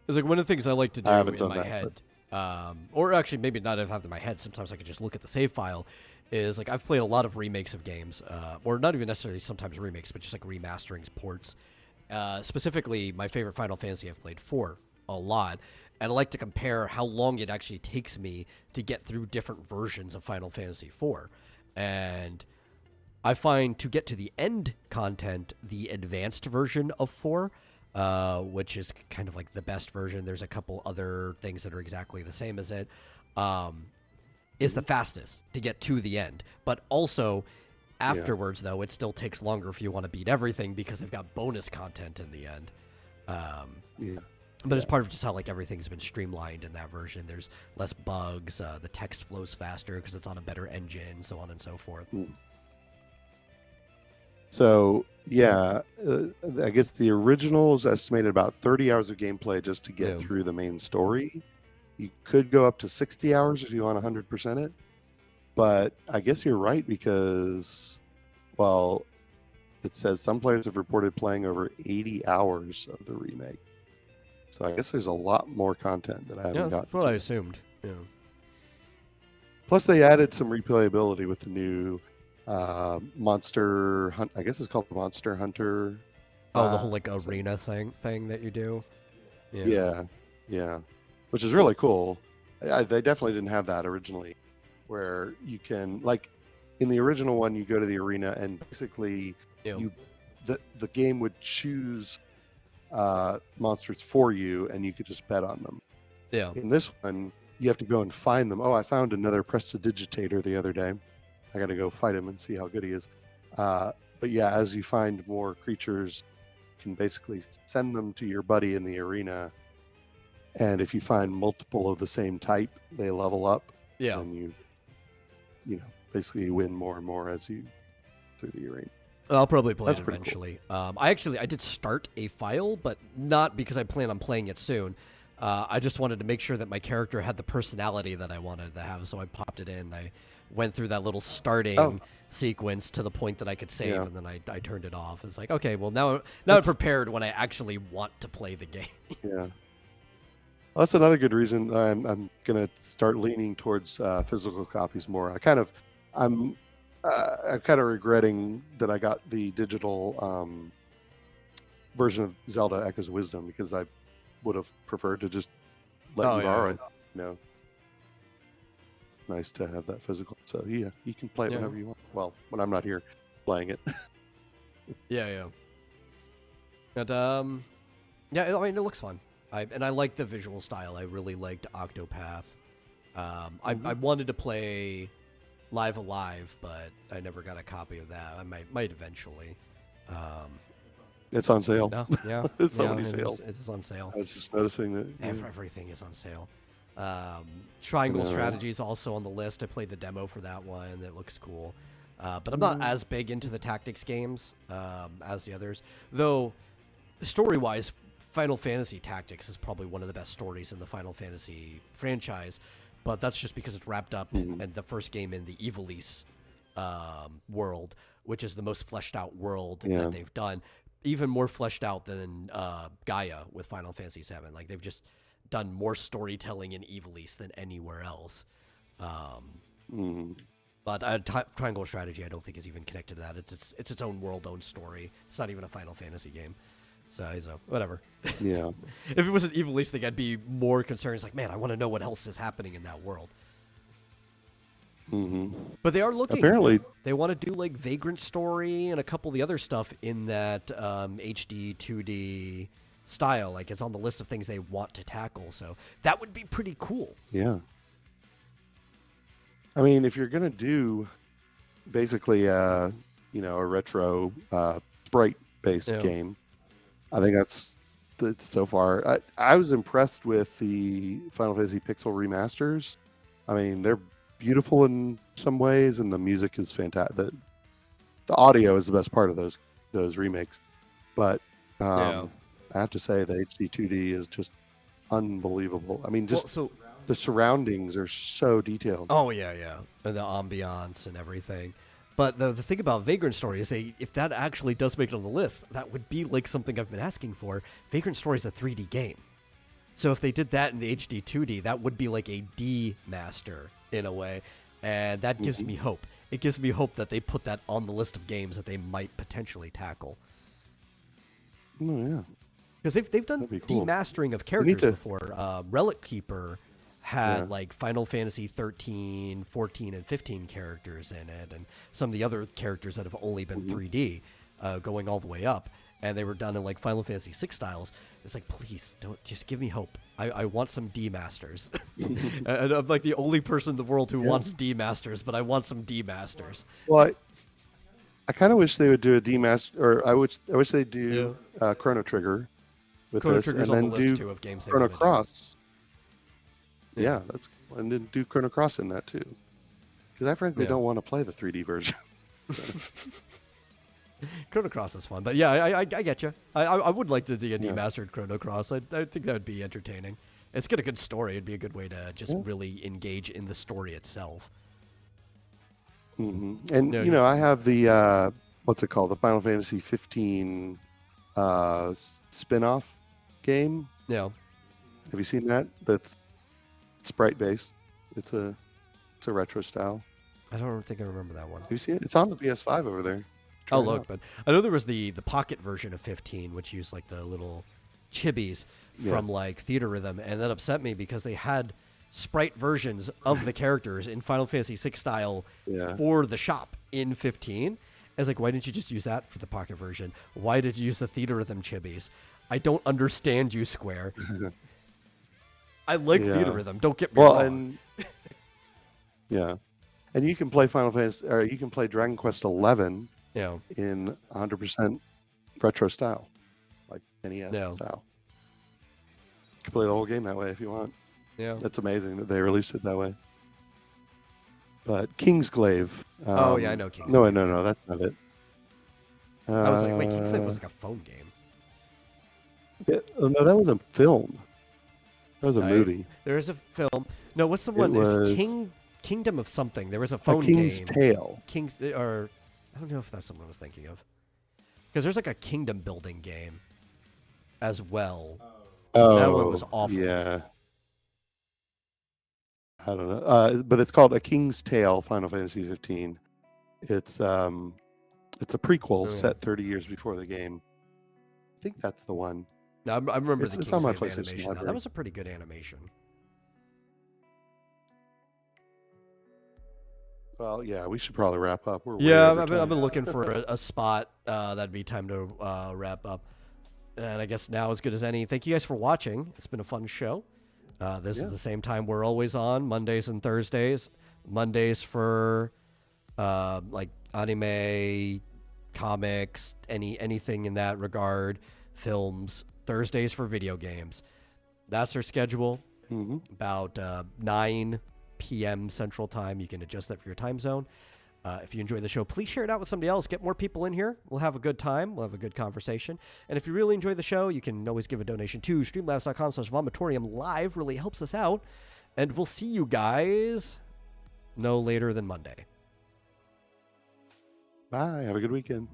It's like one of the things I like to do in my head, but... or actually maybe not have in my head, sometimes I could just look at the save file, is like I've played a lot of remakes of games, or not even necessarily sometimes remakes, but just like remasterings, ports. Specifically, my favorite Final Fantasy, I've played 4 a lot, and I like to compare how long it actually takes me to get through different versions of Final Fantasy 4. And I find to get to the end content, the advanced version of 4, which is kind of like the best version. There's a couple other things that are exactly the same as it, is the fastest to get to the end. But also, afterwards, though, it still takes longer if you want to beat everything because they've got bonus content in the end. But it's part of just how like everything's been streamlined in that version. There's less bugs. The text flows faster because it's on a better engine, so on and so forth. So, I guess the original is estimated about 30 hours of gameplay just to get through the main story. You could go up to 60 hours if you want 100% it. But I guess you're right because, well, it says some players have reported playing over 80 hours of the remake. So I guess there's a lot more content that I haven't gotten. That's what I assumed. Yeah. Plus, they added some replayability with the new Monster Hunt. I guess it's called Monster Hunter. Oh, the whole like arena thing that you do. Yeah. Which is really cool. They definitely didn't have that originally, where you can like in the original one you go to the arena and basically the game would choose monsters for you and you could just bet on them. Yeah. In this one, you have to go and find them. Oh, I found another Prestidigitator the other day. I got to go fight him and see how good he is. But yeah, as you find more creatures, you can basically send them to your buddy in the arena. And if you find multiple of the same type, they level up. Yeah. And you basically win more and more as you through the arena. I'll probably play That's it pretty eventually. Cool. I did start a file, but not because I plan on playing it soon. I just wanted to make sure that my character had the personality that I wanted to have, so I popped it in. I went through that little starting sequence to the point that I could save, and then I turned it off. It's like, okay, well now I'm prepared when I actually want to play the game. Yeah. Well, that's another good reason I'm gonna start leaning towards physical copies more. I'm kind of regretting that I got the digital version of Zelda Echoes of Wisdom because I would have preferred to just let you borrow it. Nice to have that physical. So yeah, you can play it whenever you want. Well, when I'm not here playing it. Yeah. But I mean, it looks fun. I like the visual style. I really liked Octopath. I wanted to play Live Alive, but I never got a copy of that. I might eventually. It's on sale. No, yeah, There's so yeah, many sales. It is on sale. I was just noticing that. Everything is on sale. Triangle Strategy is also on the list. I played the demo for that one. It looks cool. But I'm not as big into the tactics games as the others. Though, story-wise, Final Fantasy Tactics is probably one of the best stories in the Final Fantasy franchise. But that's just because it's wrapped up in the first game in the Ivalice world, which is the most fleshed out world that they've done. Even more fleshed out than Gaia with Final Fantasy VII. Like, they've just done more storytelling in Ivalice than anywhere else. But Triangle Strategy, I don't think is even connected to that. It's its own world, own story. It's not even a Final Fantasy game. So whatever. Yeah. If it was an Ivalice thing, I'd be more concerned. It's like, man, I want to know what else is happening in that world. But they are looking. Apparently, they want to do like Vagrant Story and a couple of the other stuff in that HD 2D style. Like, it's on the list of things they want to tackle. So that would be pretty cool. Yeah. I mean, if you're gonna do basically, a retro sprite-based game, I think that's so far. I was impressed with the Final Fantasy Pixel remasters. I mean, they're beautiful in some ways, and the music is fantastic. The audio is the best part of those remakes, but I have to say the HD 2D is just unbelievable. I mean, the surroundings are so detailed. Oh yeah, and the ambiance and everything. But the thing about Vagrant Story is, if that actually does make it on the list, that would be like something I've been asking for. Vagrant Story is a 3D game, so if they did that in the HD 2D, that would be like a D master in a way, and that gives me hope. It gives me hope that they put that on the list of games that they might potentially tackle. Oh yeah, because they've done cool. demastering of characters before. Relic Keeper had like Final Fantasy 13, 14, and 15 characters in it, and some of the other characters that have only been 3D, going all the way up, and they were done in like Final Fantasy 6 styles. It's like, please don't, just give me hope. I want some D-Masters. And I'm like the only person in the world who wants D-Masters, but I want some D-Masters. Well, I kind of wish they would do a D-Master, or I wish they'd do Chrono Trigger with Chrono this, Trigger's and on then the list do too of games they Chrono wanna do. Cross. Yeah, and then do Chrono Cross in that too, because I frankly don't want to play the 3D version. Chrono Cross is fun, but yeah, I get you. I would like to see a demastered Chrono Cross. I think that would be entertaining. It's got a good story. It'd be a good way to just really engage in the story itself. And I have the what's it called, the Final Fantasy 15 spin-off game. Yeah. Have you seen that? That's sprite based. It's a retro style. I don't think I remember that one. Have you seen it? It's on the PS5 over there. Try Oh, it look, out. but I know there was the pocket version of 15, which used like the little chibis from like Theater Rhythm, and that upset me because they had sprite versions of the characters in Final Fantasy 6 style for the shop in 15. I was like, why didn't you just use that for the pocket version? Why did you use the Theater Rhythm chibis? I don't understand you, Square. I like Theater Rhythm. Don't get me wrong. And you can play Final Fantasy, or you can play Dragon Quest 11 in 100% retro style, like NES style. You can play the whole game that way if you want. Yeah, that's amazing that they released it that way. But Kingsglaive. I know Kingsglaive. No, that's not it. I was like, wait, Kingsglaive was like a phone game. No, that was a film. That was a movie. There's a film. No, what's the one? It's Kingdom of something. There was a phone King's game. Tale. Or I don't know if that's the one I was thinking of. Because there's like a kingdom building game as well. Oh, that one was awful. Yeah. I don't know. But it's called A King's Tale, Final Fantasy 15. It's a prequel set 30 years before the game. I think that's the one. No, I remember the it's on my Kingsglaive PlayStation animation. library. That was a pretty good animation. Well, yeah, we should probably wrap up. We're I've been looking for a spot that'd be time to wrap up. And I guess now as good as any. Thank you guys for watching. It's been a fun show. This is the same time we're always on, Mondays and Thursdays. Mondays for like anime, comics, anything in that regard, films. Thursdays for video games. That's their schedule. About 9 p.m. Central Time. You can adjust that for your time zone. If you enjoy the show, please share it out with somebody else. Get more people in here. We'll have a good time. We'll have a good conversation. And if you really enjoy the show, you can always give a donation to streamlabs.com/vomitorium live. Really helps us out. And we'll see you guys no later than Monday. Bye. Have a good weekend.